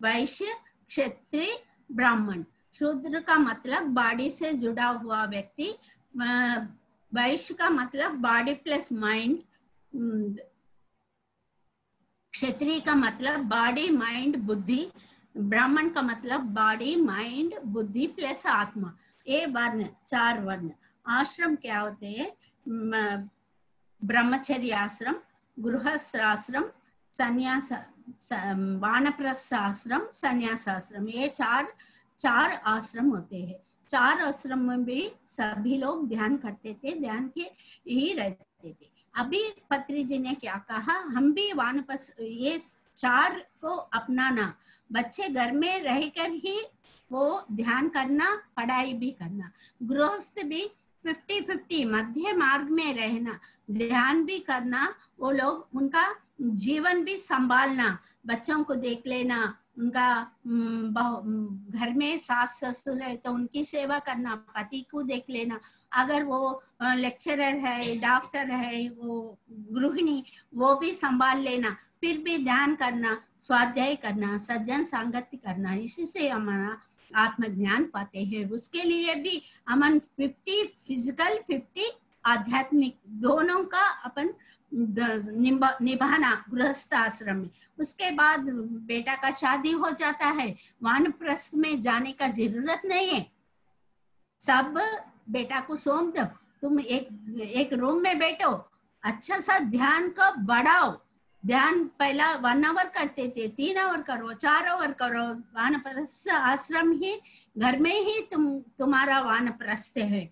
वैश्य, क्षत्रिय, ब्राह्मण। शूद्र का मतलब बॉडी से जुड़ा हुआ व्यक्ति, वैश्य का मतलब बॉडी प्लस माइंड, क्षत्रिय का मतलब बॉडी माइंड बुद्धि, ब्राह्मण का मतलब बॉडी माइंड बुद्धि प्लस आत्मा। ये वर्ण 4 वर्ण। आश्रम क्या होते हैं, ब्रह्मचर्य आश्रम, गृहस्थ आश्रम, संन्यास, वानप्रस्थ आश्रम, संन्यास आश्रम, ये चार आश्रम होते हैं। 4 आश्रम में भी सभी लोग ध्यान करते थे, ध्यान के ही रहते थे। अभी पत्री जी ने क्या कहा, हम भी वानप्रस्थ, ये 4 को अपनाना, बच्चे घर में रहकर ही वो ध्यान करना, पढ़ाई भी करना। गृहस्थ भी 50-50 मध्य मार्ग में रहना, ध्यान भी करना, वो लोग उनका जीवन भी संभालना, बच्चों को देख लेना, उनका घर में सास ससुर है तो उनकी सेवा करना, पति को देख लेना, अगर वो लेक्चरर है, डॉक्टर है, वो गृहिणी, वो भी संभाल लेना, फिर भी ध्यान करना, स्वाध्याय करना, सज्जन संगति करना, इसी से हमारा आत्मज्ञान पाते हैं। उसके लिए भी हम 50 फिजिकल 50 आध्यात्मिक दोनों का अपन निभाना गृहस्थ आश्रम में। उसके बाद बेटा का शादी हो जाता है, वानप्रस्थ में जाने का जरूरत नहीं है, सब बेटा को सौंप दो, तुम एक रूम में बैठो, अच्छा सा ध्यान को बढ़ाओ। ध्यान पहला 1 आवर करते थे, 3 आवर करो, 4 आवर करो। वानप्रस्थ आश्रम ही घर में ही तुम्हारा वानप्रस्थ है।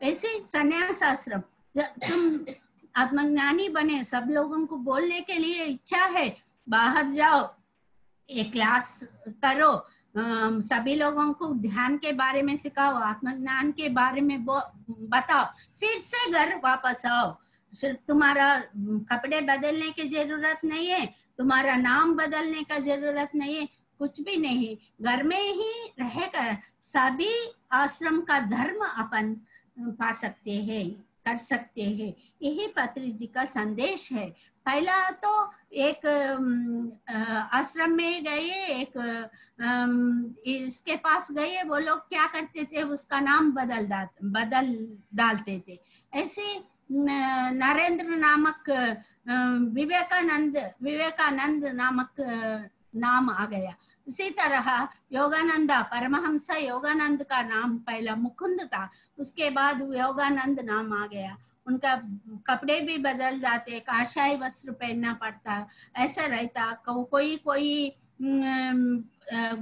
ऐसे संन्यास आश्रम, जब तुम आत्मज्ञानी बने, सब लोगों को बोलने के लिए इच्छा है, बाहर जाओ, एक क्लास करो, सभी लोगों को ध्यान के बारे में सिखाओ, आत्मज्ञान के बारे में बताओ, फिर से घर वापस आओ। सिर्फ तुम्हारा कपड़े बदलने की जरूरत नहीं है, तुम्हारा नाम बदलने का जरूरत नहीं है, कुछ भी नहीं, घर में ही रहकर सभी आश्रम का धर्म अपन पा सकते हैं, कर सकते हैं। यही पत्री जी का संदेश है। पहला तो एक आश्रम में गए, एक इसके पास गए, वो लोग क्या करते थे, उसका नाम बदल डालते थे। ऐसे नरेंद्र नामक विवेकानंद नामक नाम आ गया। उसी तरह योगानंदा, परमहंस योगानंद का नाम पहला मुकुंद था, उसके बाद योगानंद नाम आ गया। उनका कपड़े भी बदल जाते, काशाई वस्त्र पहनना पड़ता, ऐसा रहता। कोई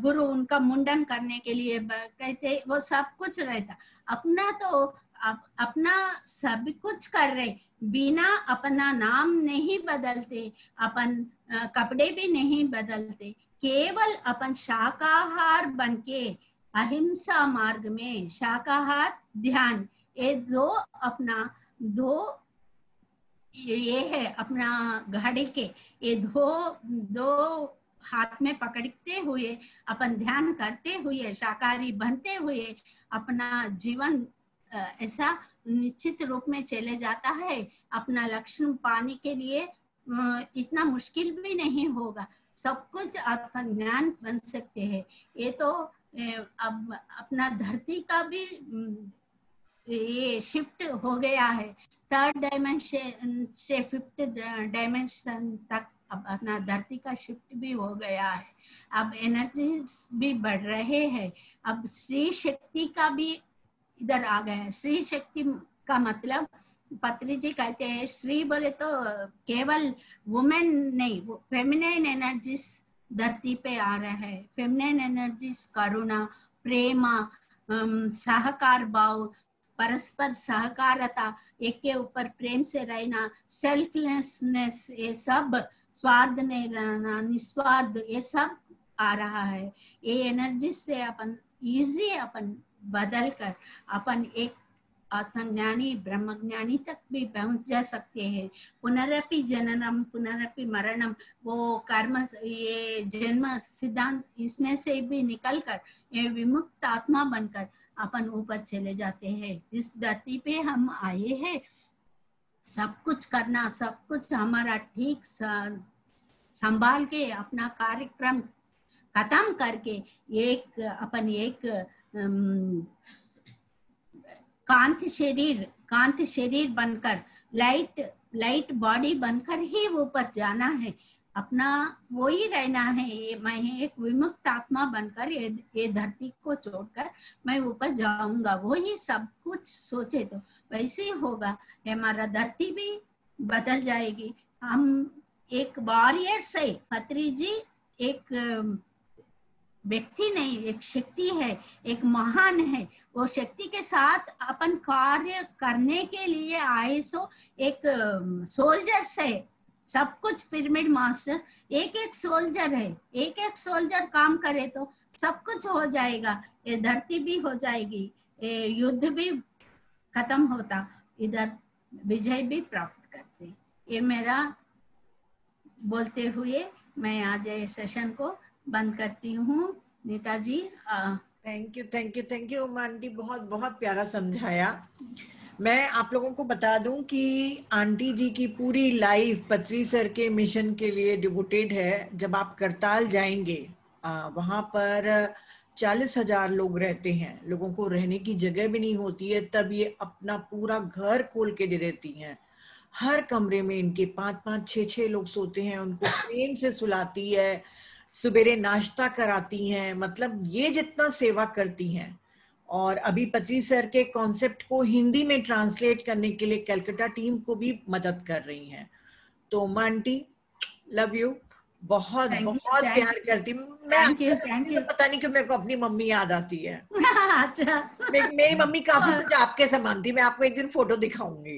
गुरु उनका मुंडन करने के लिए कहते, वो सब कुछ रहता। अपना तो अपना सब कुछ कर रहे, बिना अपना नाम नहीं बदलते, अपन कपड़े भी नहीं बदलते, केवल अपन शाकाहार बनके अहिंसा मार्ग में, शाकाहार ध्यान, ये ये है अपना घड़ी के, ये दो हाथ में पकड़ते हुए अपन ध्यान करते हुए, शाकाहारी बनते हुए अपना जीवन ऐसा निश्चित रूप में चले जाता है। अपना लक्ष्य पाने के लिए इतना मुश्किल भी नहीं होगा, सब कुछ आत्मज्ञान बन सकते हैं। ये तो अब अपना धरती का भी ये शिफ्ट हो गया है, 3rd डायमेंशन से 5th डायमेंशन तक अब अपना धरती का शिफ्ट भी हो गया है। अब एनर्जीज भी बढ़ रहे हैं, अब श्री शक्ति का भी इधर आ गया है। श्री शक्ति का मतलब पत्री जी कहते हैं, श्री बोले तो केवल वुमेन नहीं, वो फेमिनिन एनर्जीज धरती पे आ रहा है। फेमिनिन एनर्जीज करुणा, प्रेम, सहकार भाव, परस्पर सहकारता, एक के ऊपर प्रेम से रहना, सेल्फलेसनेस, ये सब, स्वार्थ नहीं रहना, निस्वार्थ, ये सब आ रहा है। ये एनर्जी से अपन इजी अपन बदल कर अपन एक आत्मज्ञानी ब्रह्मज्ञानी तक भी पहुंच जा सकते हैं। पुनरपि जननम पुनरपि मरणम, वो कर्म, ये जन्म सिद्धांत, इसमें से भी निकलकर ये विमुक्त आत्मा बनकर अपन ऊपर चले जाते हैं। इस धरती पे हम आए हैं, सब कुछ करना, सब कुछ हमारा ठीक संभाल के अपना कार्यक्रम खत्म करके अपन एक कांति शरीर बनकर, लाइट बॉडी बनकर ही ऊपर जाना है। अपना वो ही रहना है। मैं एक विमुक्त आत्मा बनकर ये धरती को छोड़कर मैं ऊपर जाऊंगा, वो ही सब कुछ सोचे तो वैसे ही होगा। हमारा धरती भी बदल जाएगी। हम एक वॉरियर से, पत्री जी एक व्यक्ति नहीं, एक शक्ति है, एक महान है। वो शक्ति के साथ अपन कार्य करने के लिए आए, सो एक सोल्जर से सब कुछ पिरामिड मास्टर एक सोल्जर है। एक सोल्जर काम करे तो सब कुछ हो जाएगा। ये धरती भी हो जाएगी, ये युद्ध भी खत्म होता, इधर विजय भी प्राप्त करते। ये मेरा बोलते हुए मैं आज ये सेशन को बंद करती हूँ Nitaji. Thank you Uma aunty, बहुत बहुत प्यारा समझाया। मैं आप लोगों को बता दूं कि आंटी जी की पूरी लाइफ पत्री सर के मिशन के लिए डिवोटेड है। जब आप करताल जाएंगे, वहां पर 40,000 लोग रहते हैं, लोगों को रहने की जगह भी नहीं होती है, तब ये अपना पूरा घर खोल के दे देती हैं। हर कमरे में इनके 5-5, 6-6 लोग सोते हैं, उनको प्रेम से सुलाती है, सुबेरे नाश्ता कराती हैं, मतलब ये जितना सेवा करती हैं। और अभी पत्री सर के कॉन्सेप्ट को हिंदी में ट्रांसलेट करने के लिए कलकत्ता टीम को भी मदद कर रही हैं। तो उमा आंटी, लव यू, बहुत बहुत प्यार करती। मैं थैंक यू। तो पता नहीं क्यों मेरे को अपनी मम्मी याद आती है। अच्छा, मेरी मम्मी काफी कुछ आपके समान थी, मैं आपको एक दिन फोटो दिखाऊंगी।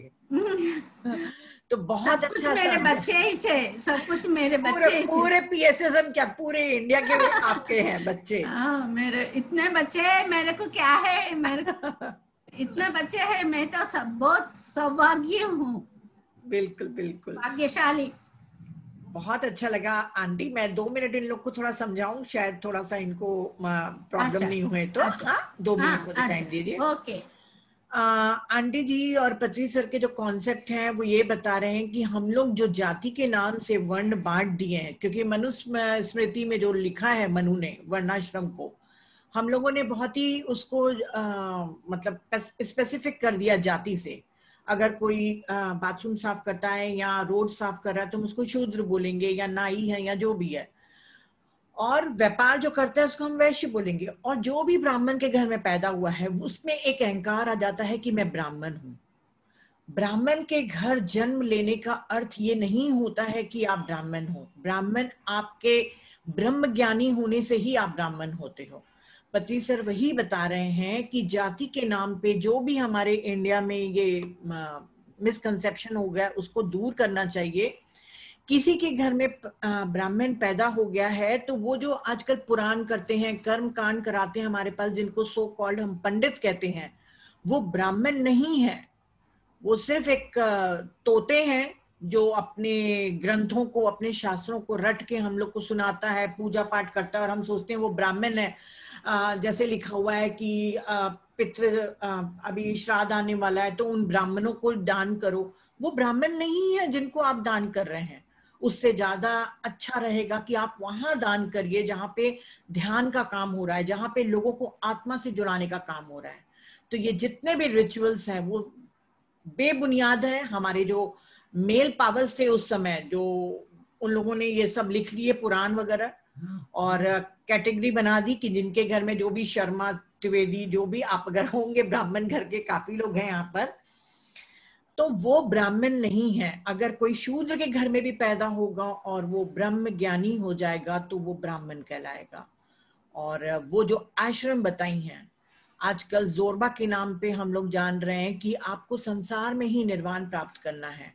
तो बहुत सब कुछ अच्छा मेरे बच्चे ही थे, सब कुछ मेरे बच्चे ही थे। पूरे पीएसएसएम क्या पूरे इंडिया के आपके हैं बच्चे। हाँ, मेरे इतने बच्चे हैं, मेरे को क्या है, मेरे इतने बच्चे हैं, मैं तो सब बहुत सौभाग्य हूँ, बिल्कुल बिल्कुल, भाग्यशाली। बहुत अच्छा लगा आंटी। मैं 2 मिनट इन लोग को थोड़ा समझाऊं, शायद थोड़ा सा इनको प्रॉब्लम अच्छा, नहीं हुए तो। अच्छा, हाँ, 2 मिनट मुझे हाँ, टाइम अच्छा, दीजिए। ओके। आंटी जी और पत्री सर के जो कॉन्सेप्ट हैं वो ये बता रहे हैं कि हम लोग जो जाति के नाम से वर्ण बांट दिए हैं, क्योंकि मनुस्मृति स्मृति में जो लिखा है मनु ने वर्णाश्रम को, हम लोगों ने बहुत ही उसको मतलब स्पेसिफिक कर दिया जाति से। अगर कोई बाथरूम साफ करता है या रोड साफ कर रहा है तो हम उसको शूद्र बोलेंगे, या नाई है, या जो भी है। और व्यापार जो करता है उसको हम वैश्य बोलेंगे। और जो भी ब्राह्मण के घर में पैदा हुआ है उसमें एक अहंकार आ जाता है कि मैं ब्राह्मण हूं। ब्राह्मण के घर जन्म लेने का अर्थ ये नहीं होता है कि आप ब्राह्मण हो। ब्राह्मण आपके ब्रह्म ज्ञानी होने से ही आप ब्राह्मण होते हो। पत्री सर वही बता रहे हैं कि जाति के नाम पे जो भी हमारे इंडिया में ये मिसकंसेप्शन हो गया उसको दूर करना चाहिए। किसी के घर में ब्राह्मण पैदा हो गया है तो वो जो आजकल पुराण करते हैं, कर्म कांड कराते हैं हमारे पास, जिनको सो कॉल्ड हम पंडित कहते हैं, वो ब्राह्मण नहीं है। वो सिर्फ एक तोते हैं जो अपने ग्रंथों को, अपने शास्त्रों को रट के हम लोग को सुनाता है, पूजा पाठ करता है, और हम सोचते हैं वो ब्राह्मण है। जैसे लिखा हुआ है कि पितृ अभी श्राद्ध आने वाला है तो उन ब्राह्मणों को दान करो। वो ब्राह्मण नहीं है जिनको आप दान कर रहे हैं। उससे ज्यादा अच्छा रहेगा कि आप वहां दान करिए जहां पे ध्यान का काम हो रहा है, जहां पे लोगों को आत्मा से जुड़ाने का काम हो रहा है। तो ये जितने भी रिचुअल्स हैं वो बेबुनियाद है। हमारे जो मेल पावर्स थे उस समय, जो उन लोगों ने ये सब लिख लिए पुराण वगैरह, और कैटेगरी बना दी कि जिनके घर में जो भी शर्मा त्रिवेदी, जो भी आप अगर होंगे ब्राह्मण घर के, काफी लोग हैं यहाँ पर, तो वो ब्राह्मण नहीं है। अगर कोई शूद्र के घर में भी पैदा होगा और वो ब्रह्म ज्ञानी हो जाएगा तो वो ब्राह्मण कहलाएगा। और वो जो आश्रम बताई हैं आजकल जोरबा के नाम पे, हम लोग जान रहे हैं कि आपको संसार में ही निर्वाण प्राप्त करना है।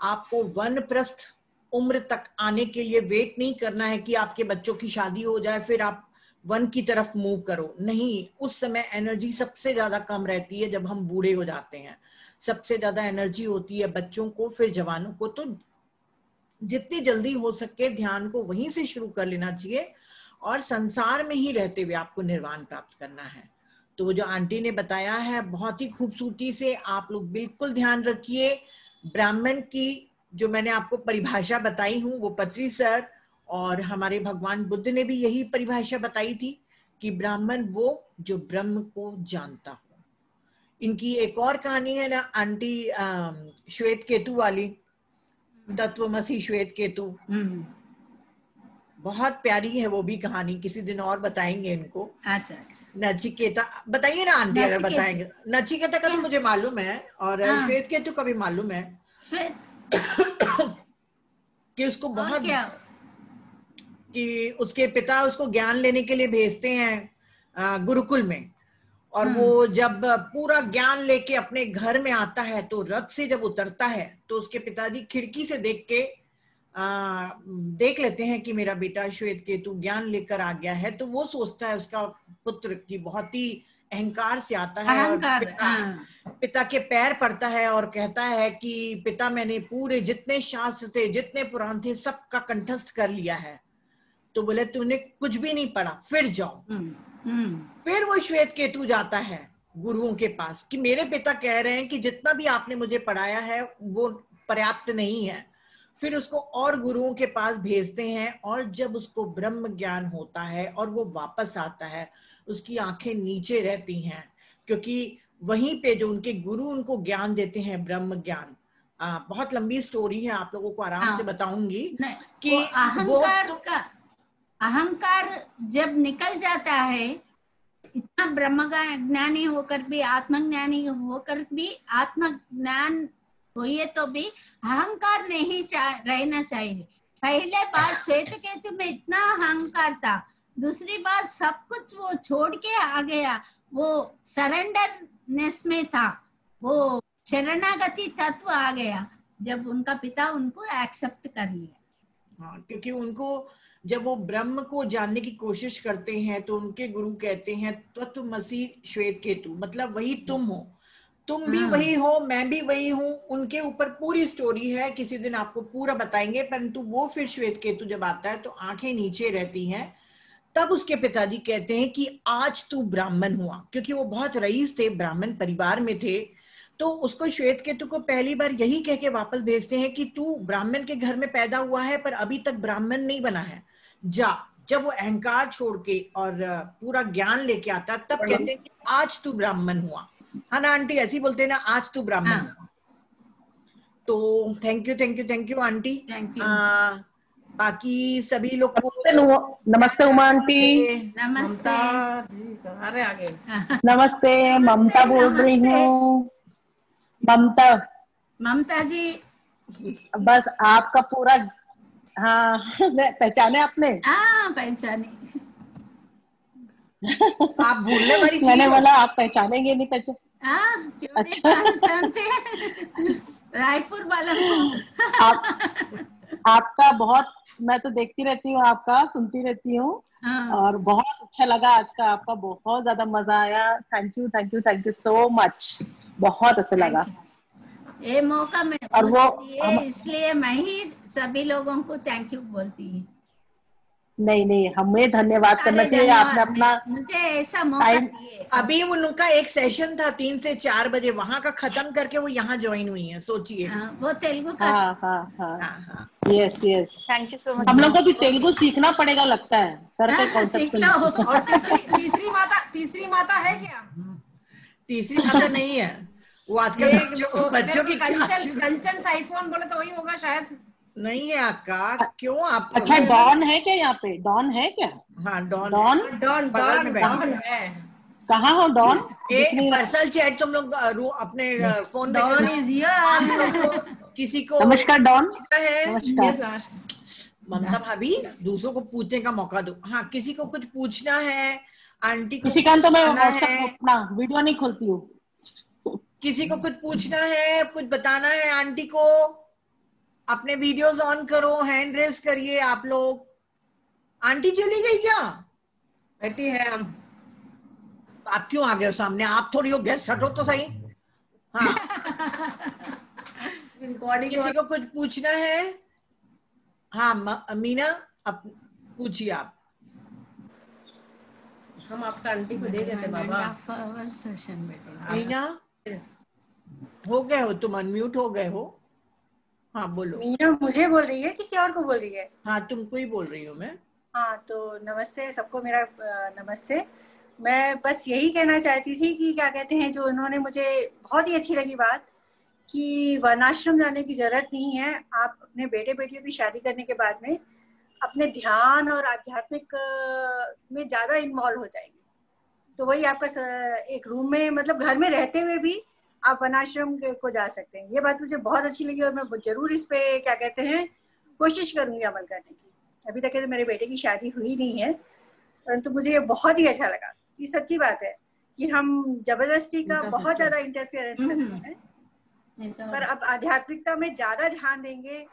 आपको वनप्रस्थ उम्र तक आने के लिए वेट नहीं करना है कि आपके बच्चों की शादी हो जाए फिर आप वन की तरफ मूव करो। नहीं, उस समय एनर्जी सबसे ज्यादा कम रहती है जब हम बूढ़े हो जाते हैं। सबसे ज्यादा एनर्जी होती है बच्चों को, फिर जवानों को। तो जितनी जल्दी हो सके ध्यान को वहीं से शुरू कर लेना चाहिए, और संसार में ही रहते हुए आपको निर्वाण प्राप्त करना है। तो वो जो आंटी ने बताया है बहुत ही खूबसूरती से, आप लोग बिल्कुल ध्यान रखिए। ब्राह्मण की जो मैंने आपको परिभाषा बताई हूँ वो पत्री सर और हमारे भगवान बुद्ध ने भी यही परिभाषा बताई थी कि ब्राह्मण वो जो ब्रह्म को जानता हो। इनकी एक और कहानी है ना आंटी, श्वेत केतु वाली, तत्वमसी श्वेत केतु, बहुत प्यारी है वो भी कहानी, किसी दिन और बताएंगे इनको। अच्छा, अच्छा। नचिकेता बताइए ना आंटी अगर बताएंगे। नचिकेता का तो मुझे मालूम है, और श्वेत केतु का भी मालूम है कि उसको बहुत, कि उसके पिता उसको ज्ञान लेने के लिए भेजते हैं गुरुकुल में, और वो जब पूरा ज्ञान लेके अपने घर में आता है तो रथ से जब उतरता है तो उसके पिताजी खिड़की से देख लेते हैं कि मेरा बेटा श्वेत केतु ज्ञान लेकर आ गया है। तो वो सोचता है उसका पुत्र की बहुत ही अहंकार से आता है, और पिता के पैर पड़ता है और कहता है कि पिता मैंने पूरे जितने शास्त्र थे, जितने पुराण थे, सबका कंठस्थ कर लिया है। तो बोले तूने कुछ भी नहीं पढ़ा, फिर जाओ। फिर वो श्वेत केतु जाता है गुरुओं के पास कि मेरे पिता कह रहे हैं कि जितना भी आपने मुझे पढ़ाया है वो पर्याप्त नहीं है। फिर उसको और गुरुओं के पास भेजते हैं, और जब उसको ब्रह्म ज्ञान होता है और वो वापस आता है, उसकी आंखें नीचे रहती हैं, क्योंकि वहीं पे जो उनके गुरु उनको ज्ञान देते हैं, ब्रह्म ज्ञान। बहुत लंबी स्टोरी है, आप लोगों को आराम से बताऊंगी कि अहंकार जब निकल जाता है, इतना ब्रह्म ज्ञानी होकर भी, आत्मज्ञानी होकर भी, आत्मज्ञान हुए तो भी अहंकार नहीं रहना चाहिए। पहले बार श्वेत केतु में इतना अहंकार था, दूसरी बात सब कुछ वो छोड़ के आ गया, वो सरेंडरनेस में था, वो शरणागति तत्व आ गया जब उनका पिता उनको एक्सेप्ट कर लिया। हाँ, क्योंकि उनको जब वो ब्रह्म को जानने की कोशिश करते हैं तो उनके गुरु कहते हैं तत्वमसि श्वेत केतु, मतलब वही तुम हो, तुम भी वही हो, मैं भी वही हूँ। उनके ऊपर पूरी स्टोरी है, किसी दिन आपको पूरा बताएंगे। परंतु वो फिर श्वेत केतु जब आता है तो आंखें नीचे रहती हैं। तब उसके पिताजी कहते हैं कि आज तू ब्राह्मण हुआ, क्योंकि वो बहुत रईस थे, ब्राह्मण परिवार में थे। तो उसको श्वेत केतु को पहली बार यही कह के वापस भेजते हैं कि तू ब्राह्मण के घर में पैदा हुआ है पर अभी तक ब्राह्मण नहीं बना है, जा। जब वो अहंकार छोड़ के और पूरा ज्ञान लेके आता तब कहते हैं कि आज तू ब्राह्मण हुआ। हाँ ना आंटी, ऐसी बोलते हैं ना, आज तू ब्राह्मण हुआ। तो thank you thank you thank you aunty. बाकी सभी लोग को नमस्ते उमा आंटी। नमस्ते जी, अरे आगे नमस्ते, ममता बोल रही हूँ। ममता जी, बस आपका पूरा, हाँ पहचाने आपने? हाँ पहचाने। आप भूलने वाली चीज, मैंने बोला आप पहचानेंगे नहीं पहचान। हाँ क्यों नहीं पहचानते, रायपुर वालों को। आपका बहुत, मैं तो देखती रहती हूँ, आपका सुनती रहती हूँ। और बहुत अच्छा लगा आज का, आपका बहुत ज्यादा मजा आया। Thank you thank you thank you so much, बहुत अच्छा लगा। ये मौका मैं और वो इसलिए मैं ही सभी लोगों को थैंक यू बोलती हूँ। नहीं, हमें धन्यवाद करना चाहिए, आपने अपना मुझे ऐसा मौका दिए। अभी उनका एक सेशन था 3 से 4 बजे, वहां का खत्म करके वो यहाँ ज्वाइन हुई है, सोचिए। वो तेलुगु का। हाँ। Yes thank you so much. हम लोग को भी तेलुगु सीखना पड़ेगा लगता है सर के कॉन्सेप्ट से। और तीसरी माता है क्या? तीसरी माता नहीं है वो, आजकल बच्चों की कंचन साइफोन बोले तो वही होगा शायद। नहीं है अक्का, क्यों आप? अच्छा डॉन है क्या यहाँ पे? डॉन है क्या? हाँ डॉन है। कहाँ हो डॉन? पर्सनल चैट तुम लोग अपने फोन में डॉन इज हियर। किसी को नमस्कार डॉन है। नमस्कार ममता भाभी, दूसरों को पूछने का मौका दो। हाँ, किसी को कुछ पूछना है आंटी को? किसी का तो मैं अपना वीडियो नहीं खोलती हूँ। किसी को कुछ पूछना है, कुछ बताना है आंटी को, अपने वीडियोस ऑन करो, हैंड रेस करिए आप लोग। आंटी चली गई क्या? बैठी है हम। आप क्यों आ गए सामने? आप थोड़ी हो, गेस्ट हटो तो सही। हाँ किसी को कुछ पूछना है? हाँ मीना, पूछिए आप। हम आपका आंटी को दे देते बाबा। मीना हो गए हो तुम, अनम्यूट हो गए हो। हाँ बोलो। मीना मुझे बोल रही है, किसी और को बोल रही है? हाँ तुमको ही बोल रही हूँ मैं। हाँ तो नमस्ते सबको, मेरा नमस्ते। मैं बस यही कहना चाहती थी कि क्या कहते हैं, जो उन्होंने, मुझे बहुत ही अच्छी लगी बात कि वर्णाश्रम जाने की जरूरत नहीं है। आप अपने बेटे बेटियों की शादी करने के बाद में अपने ध्यान और आध्यात्मिक में ज्यादा इन्वॉल्व हो जाएंगे, तो वही आपका एक रूम में, मतलब घर में रहते हुए भी आप वनाश्रम को जा सकते हैं। ये बात मुझे बहुत अच्छी लगी और मैं जरूर इस पे क्या कहते हैं कोशिश करूंगी अमल करने की। अभी तक तो मेरे बेटे की शादी हुई नहीं है, परंतु मुझे ये बहुत ही अच्छा लगा। ये सच्ची बात है कि हम जबरदस्ती का बहुत ज्यादा इंटरफेरेंस करते हैं, पर अब आध्यात्मिकता में ज्यादा ध्यान देंगे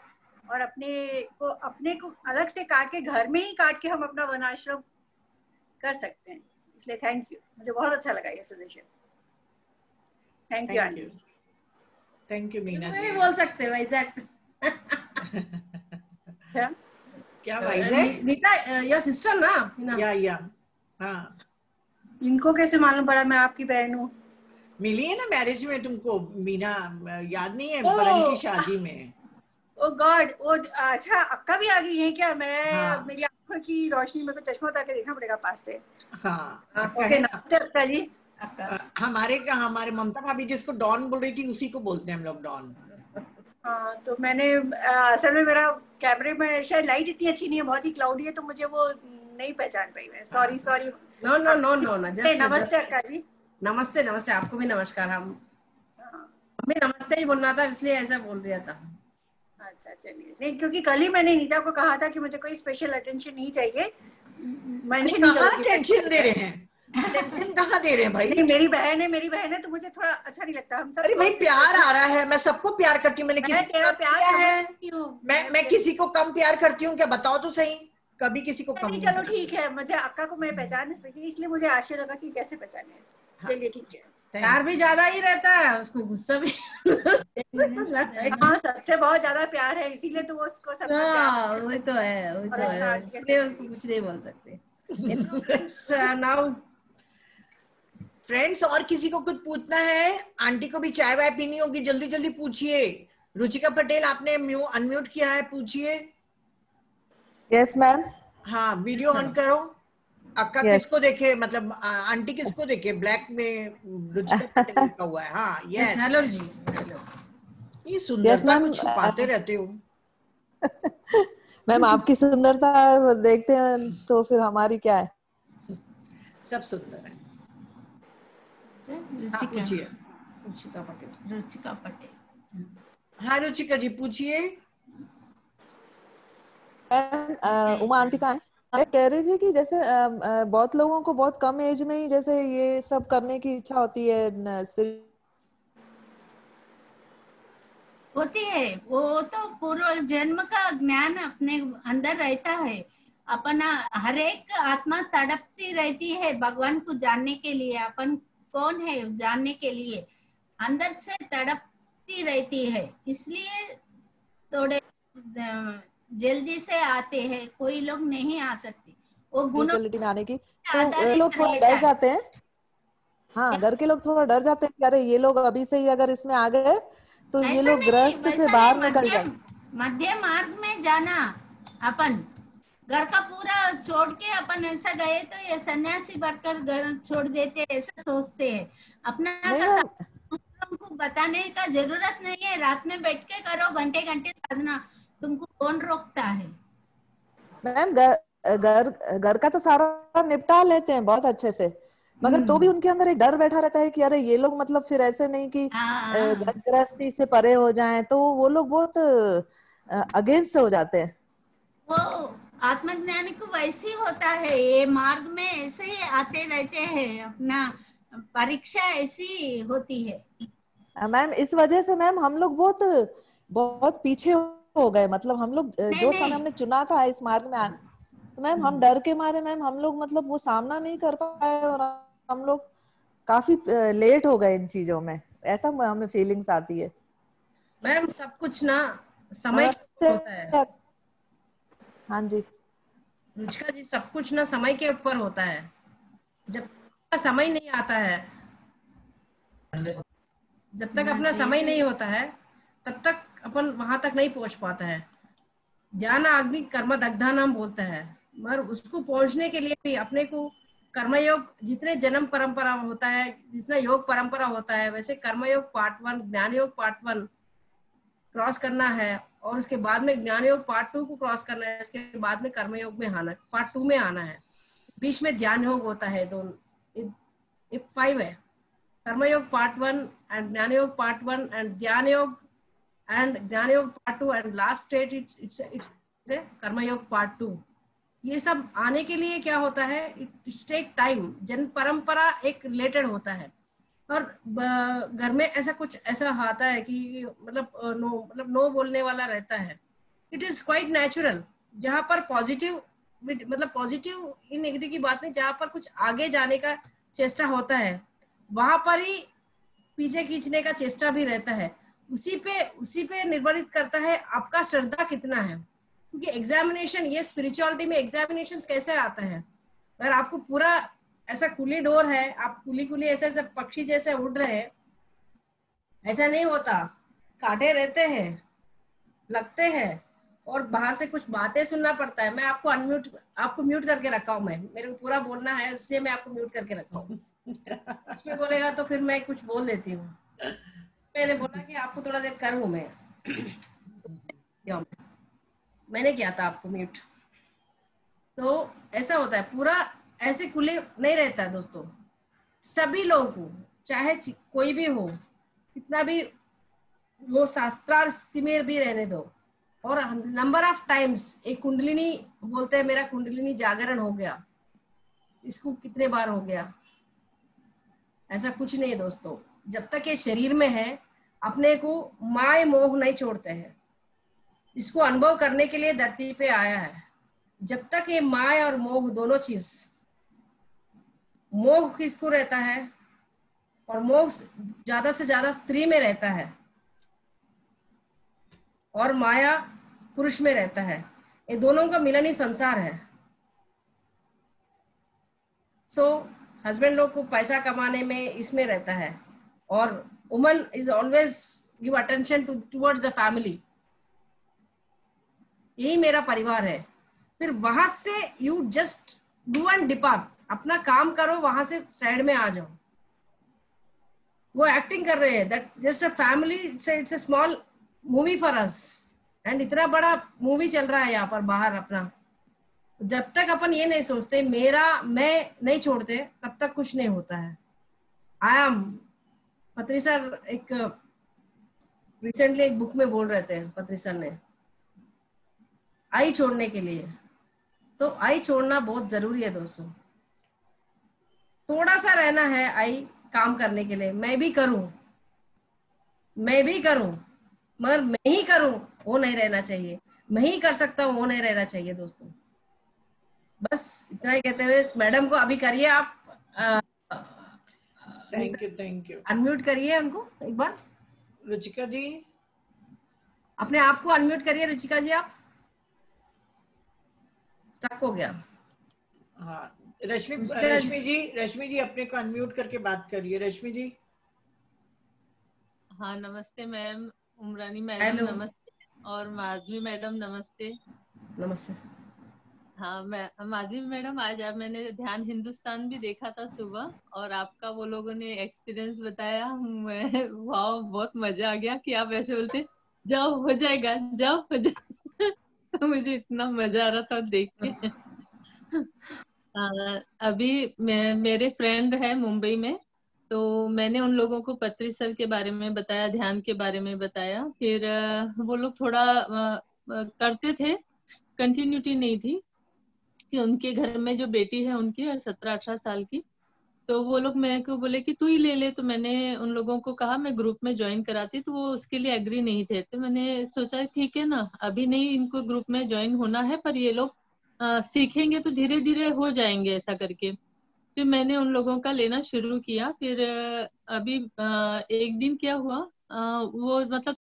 और अपने को अलग से काट के, घर में ही काट के हम अपना वनाश्रम कर सकते हैं। इसलिए थैंक यू, मुझे बहुत अच्छा लगा ये suggestion. Thank you aunty. Thank you Meena. तुम्हें भी बोल सकते हो एग्जैक्ट। क्या वाइजैक? नीता योर सिस्टर ना? या हाँ। इनको कैसे मालूम पड़ा मैं आपकी बहन हूँ? मिली है ना मैरिज में तुमको, मीना, याद नहीं है? परन की शादी में। ओ गॉड, वो अच्छा अक्का भी आ गई है क्या? मैं हाँ। मेरी आंखों की रोशनी में को चश्मा उतार के देखना पड़ेगा पास से। हाँ, ओके, नमस्ते अक्का जी। हमारे ममता भाभी जिसको डॉन बोल रही थी, उसी को बोलते हैं हम लोग, डॉन। हाँ, तो मैंने असल में मेरा कैमरे में शायद लाइट इतनी अच्छी नहीं है, बहुत ही क्लाउडी है, तो मुझे वो नहीं पहचान पाई मैं। सॉरी। नो, नमस्ते अक्का जी। नमस्ते, आपको भी नमस्कार। हम भी नमस्ते ही बोलना था, इसलिए ऐसा बोल दिया था। अच्छा चलिए। नहीं, क्योंकि कल ही मैंने नीता को कहा था कि मुझे कोई स्पेशल अटेंशन नहीं चाहिए। मेंशन नहीं करूंगी। टेंशन दे रहे हैं? टेंशन कहाँ दे रहे हैं भाई? नहीं, मेरी बहन है तो मुझे थोड़ा अच्छा नहीं लगता। हम सब, अरे भाई, प्यार आ रहा है, मैं सबको प्यार करती हूँ। मैंने किसी तेरा प्यार है? मैं किसी को कम प्यार करती हूँ क्या? बताओ तो सही, कभी किसी को कम? चलो ठीक है, मुझे अक्का को मैं पहचान नहीं सकी, इसलिए मुझे आश्चर्य लगा कि कैसे पहचाने। चलिए ठीक है। प्यार भी ज्यादा ही रहता है उसको, गुस्सा भी। हाँ, सबसे बहुत ज्यादा प्यार है, इसीलिए तो वो उसको सब वही तो है, इसलिए उसको कुछ नहीं बोल सकते। नाउ फ्रेंड्स, और किसी को कुछ पूछना है? आंटी को भी चाय वाय पीनी होगी, जल्दी जल्दी पूछिए। रुचिका पटेल, आपने अनम्यूट किया है, पूछिए। Yes ma'am. हाँ, वीडियो ऑन करो। अक्का किसको देखे, मतलब आंटी किसको देखे? ब्लैक में रुचिका पटेल लिखा हुआ है। हाँ, यस। हेलो जी, हेलो। ये सुंदरता कुछ छुपाते रहते हो। मैम, आपकी सुंदरता देखते हैं तो फिर हमारी क्या है? सब सुंदर है। पूछिए। रुचिका पटेल। हाँ रुचिका जी, पूछिए। उमा आंटी कहाँ है? मैं कह रही थी कि जैसे बहुत लोगों को बहुत कम एज में ही जैसे ये सब करने की इच्छा होती है, होती है। वो तो पूर्व जन्म का ज्ञान अपने अंदर रहता है। अपना हर एक आत्मा तड़पती रहती है भगवान को जानने के लिए। अपन कौन है जानने के लिए अंदर से तड़पती रहती है, इसलिए थोड़े जल्दी से आते हैं, कोई लोग नहीं आ सकते। वो गुणों में आने की, तो लोग थोड़ा डर जाते हैं। हाँ, घर के लोग थोड़ा डर जाते हैं कि अरे ये लोग अभी से ही अगर इसमें आ गए तो ये लोग ग्रस्त से बाहर निकल जाए। मध्य मार्ग में जाना, अपन घर का पूरा छोड़ के अपन ऐसा गए तो ये सन्यासी बनकर घर छोड़ देते, ऐसा सोचते हैं। अपना दूसरों को बताने का जरूरत नहीं है। रात में बैठ के करो घंटे घंटे साधना, तुमको कौन रोकता है? मैम, घर का तो सारा निपटा लेते हैं बहुत अच्छे से, मगर तो भी उनके अंदर एक डर बैठा रहता है कि अरे ये लोग मतलब फिर ऐसे नहीं कि गृहस्थी से परे हो जाएं, तो वो लोग बहुत अगेंस्ट हो जाते हैं। वो आत्मज्ञानी को वैसे ही होता है, ये मार्ग में ऐसे ही आते रहते हैं, अपना परीक्षा ऐसी होती है। मैम, इस वजह से मैम हम लोग बहुत पीछे हो गए। मतलब हम लोग जो समय हमने चुना था इस मार्ग में आने, तो मैम हम डर के मारे मैम हम लोग मतलब वो सामना नहीं कर पाए और हम लोग काफी लेट हो गए इन चीजों में, ऐसा हमें फीलिंग्स आती है। मैम, सब कुछ ना समय होता है। हाँ जी रुचिका जी, सब कुछ ना समय के ऊपर होता है। जब समय नहीं आता है, जब तक अपना समय नहीं होता है, तब तक अपन वहां तक नहीं पहुंच पाता है। ज्ञान अग्नि कर्म दग्धा नाम बोलता है, मगर उसको पहुंचने के लिए भी अपने को कर्मयोग, जितने जन्म परंपरा होता है, जितना योग परंपरा होता है, वैसे कर्मयोग पार्ट 1, ज्ञान योग पार्ट 1 क्रॉस करना है, और उसके बाद में ज्ञान योग पार्ट 2 को क्रॉस करना है। उसके बाद में कर्मयोग में आना, पार्ट 2 में आना है। बीच में ध्यान योग होता है, दोनों 5 है। कर्मयोग पार्ट 1 एंड ज्ञान योग पार्ट 1 एंड ध्यान योग part 2 and last state it's कर्मयोग पार्ट 2। ये सब आने के लिए क्या होता है, इट्स टेक टाइम। जन्म परंपरा एक रिलेटेड होता है, और घर में ऐसा कुछ ऐसा आता है कि मतलब नो बोलने वाला रहता है। It is quite natural. जहाँ पर पॉजिटिव, मतलब पॉजिटिव इन नेगेटिव की बात नहीं, जहाँ पर कुछ आगे जाने का चेष्टा होता है, वहां पर ही पीछे खींचने का चेष्टा भी रहता है। उसी पे निर्भरित करता है आपका श्रद्धा कितना है। क्योंकि एग्जामिनेशन, ये स्पिरिचुअलिटी में एग्जामिनेशन कैसे आता है, अगर आपको पूरा ऐसा कुली डोर है, आप कुली कुली ऐसे ऐसे पक्षी जैसे उड़ रहे हैं, ऐसा नहीं होता, कांटे रहते हैं, लगते हैं, और बाहर से कुछ बातें सुनना पड़ता है। मैं आपको म्यूट करके रखा हूँ, मैं, मेरे को पूरा बोलना है इसलिए मैं आपको म्यूट करके रखा हूँ। इसमें बोलेगा तो फिर मैं कुछ बोल देती हूँ। मैंने बोला कि आपको थोड़ा देर करूँ मैं। मैंने किया था आपको म्यूट। तो ऐसा होता है, पूरा ऐसे खुले नहीं रहता है दोस्तों। सभी लोगों को, चाहे कोई भी हो, कितना भी वो शास्त्रार्थ स्थिति में भी रहने दो, और नंबर ऑफ टाइम्स एक कुंडलिनी बोलते हैं, मेरा कुंडलिनी जागरण हो गया, इसको कितने बार हो गया, ऐसा कुछ नहीं है दोस्तों। जब तक ये शरीर में है, अपने को माय मोह नहीं छोड़ते हैं। इसको अनुभव करने के लिए धरती पे आया है। जब तक ये माय और मोह दोनों चीज, मोह किसको रहता है, और मोह ज्यादा से ज्यादा स्त्री में रहता है, और माया पुरुष में रहता है। ये दोनों का मिलन ही संसार है। सो हस्बैंड लोग को पैसा कमाने में इसमें रहता है, और woman is always give attention towards the family. यही मेरा परिवार है। फिर वहां से you just do and depart, अपना काम करो, वहां से साइड में आ जाओ। वो एक्टिंग कर रहे हैं, that just a family, it's a small movie for us, and इतना बड़ा मूवी चल रहा है यहाँ पर बाहर अपना। जब तक अपन ये नहीं सोचते मेरा मैं नहीं छोड़ते, तब तक कुछ नहीं होता है। आई एम पत्री सर एक रिसेंटली एक बुक में बोल रहे थे, पत्री सर ने, आई छोड़ने के लिए। तो आई छोड़ना बहुत जरूरी है दोस्तों। थोड़ा सा रहना है आई काम करने के लिए। मैं भी करूं, मगर मैं ही करूं वो नहीं रहना चाहिए। मैं ही कर सकता हूं वो नहीं रहना चाहिए दोस्तों। बस इतना ही कहते हुए मैडम को अभी करिए आप, थैंक यू अनम्यूट करिए उनको एक बार। रुचिका जी अपने आप को अनम्यूट करिए। रुचिका जी आप स्टक हो गया। हाँ, रश्मि जी अपने को अनम्यूट करके बात करिए। रश्मि जी। हाँ नमस्ते मैम, उमरानी मैडम नमस्ते, और माधवी मैडम नमस्ते। नमस्ते। हाँ मैं माधवी मैडम, आज आप मैंने ध्यान हिंदुस्तान भी देखा था सुबह, और आपका वो लोगों ने एक्सपीरियंस बताया, वाह बहुत मजा आ गया कि आप ऐसे बोलते जाओ हो जाएगा, जाओ हो जाएगा। तो मुझे इतना मजा आ रहा था देख के। अभी मेरे फ्रेंड है मुंबई में, तो मैंने उन लोगों को पत्री सर के बारे में बताया, ध्यान के बारे में बताया। फिर वो लोग थोड़ा करते थे, कंटिन्यूटी नहीं थी, कि उनके घर में जो बेटी है उनकी 17-18 साल की, तो वो लोग मेरे को बोले कि तू ही ले ले। तो मैंने उन लोगों को कहा मैं ग्रुप में ज्वाइन कराती, तो वो उसके लिए एग्री नहीं थे। तो मैंने सोचा ठीक है ना, अभी नहीं इनको ग्रुप में ज्वाइन होना है, पर ये लोग सीखेंगे तो धीरे धीरे हो जाएंगे ऐसा करके। फिर मैंने उन लोगों का लेना शुरू किया। फिर अभी एक दिन क्या हुआ, वो मतलब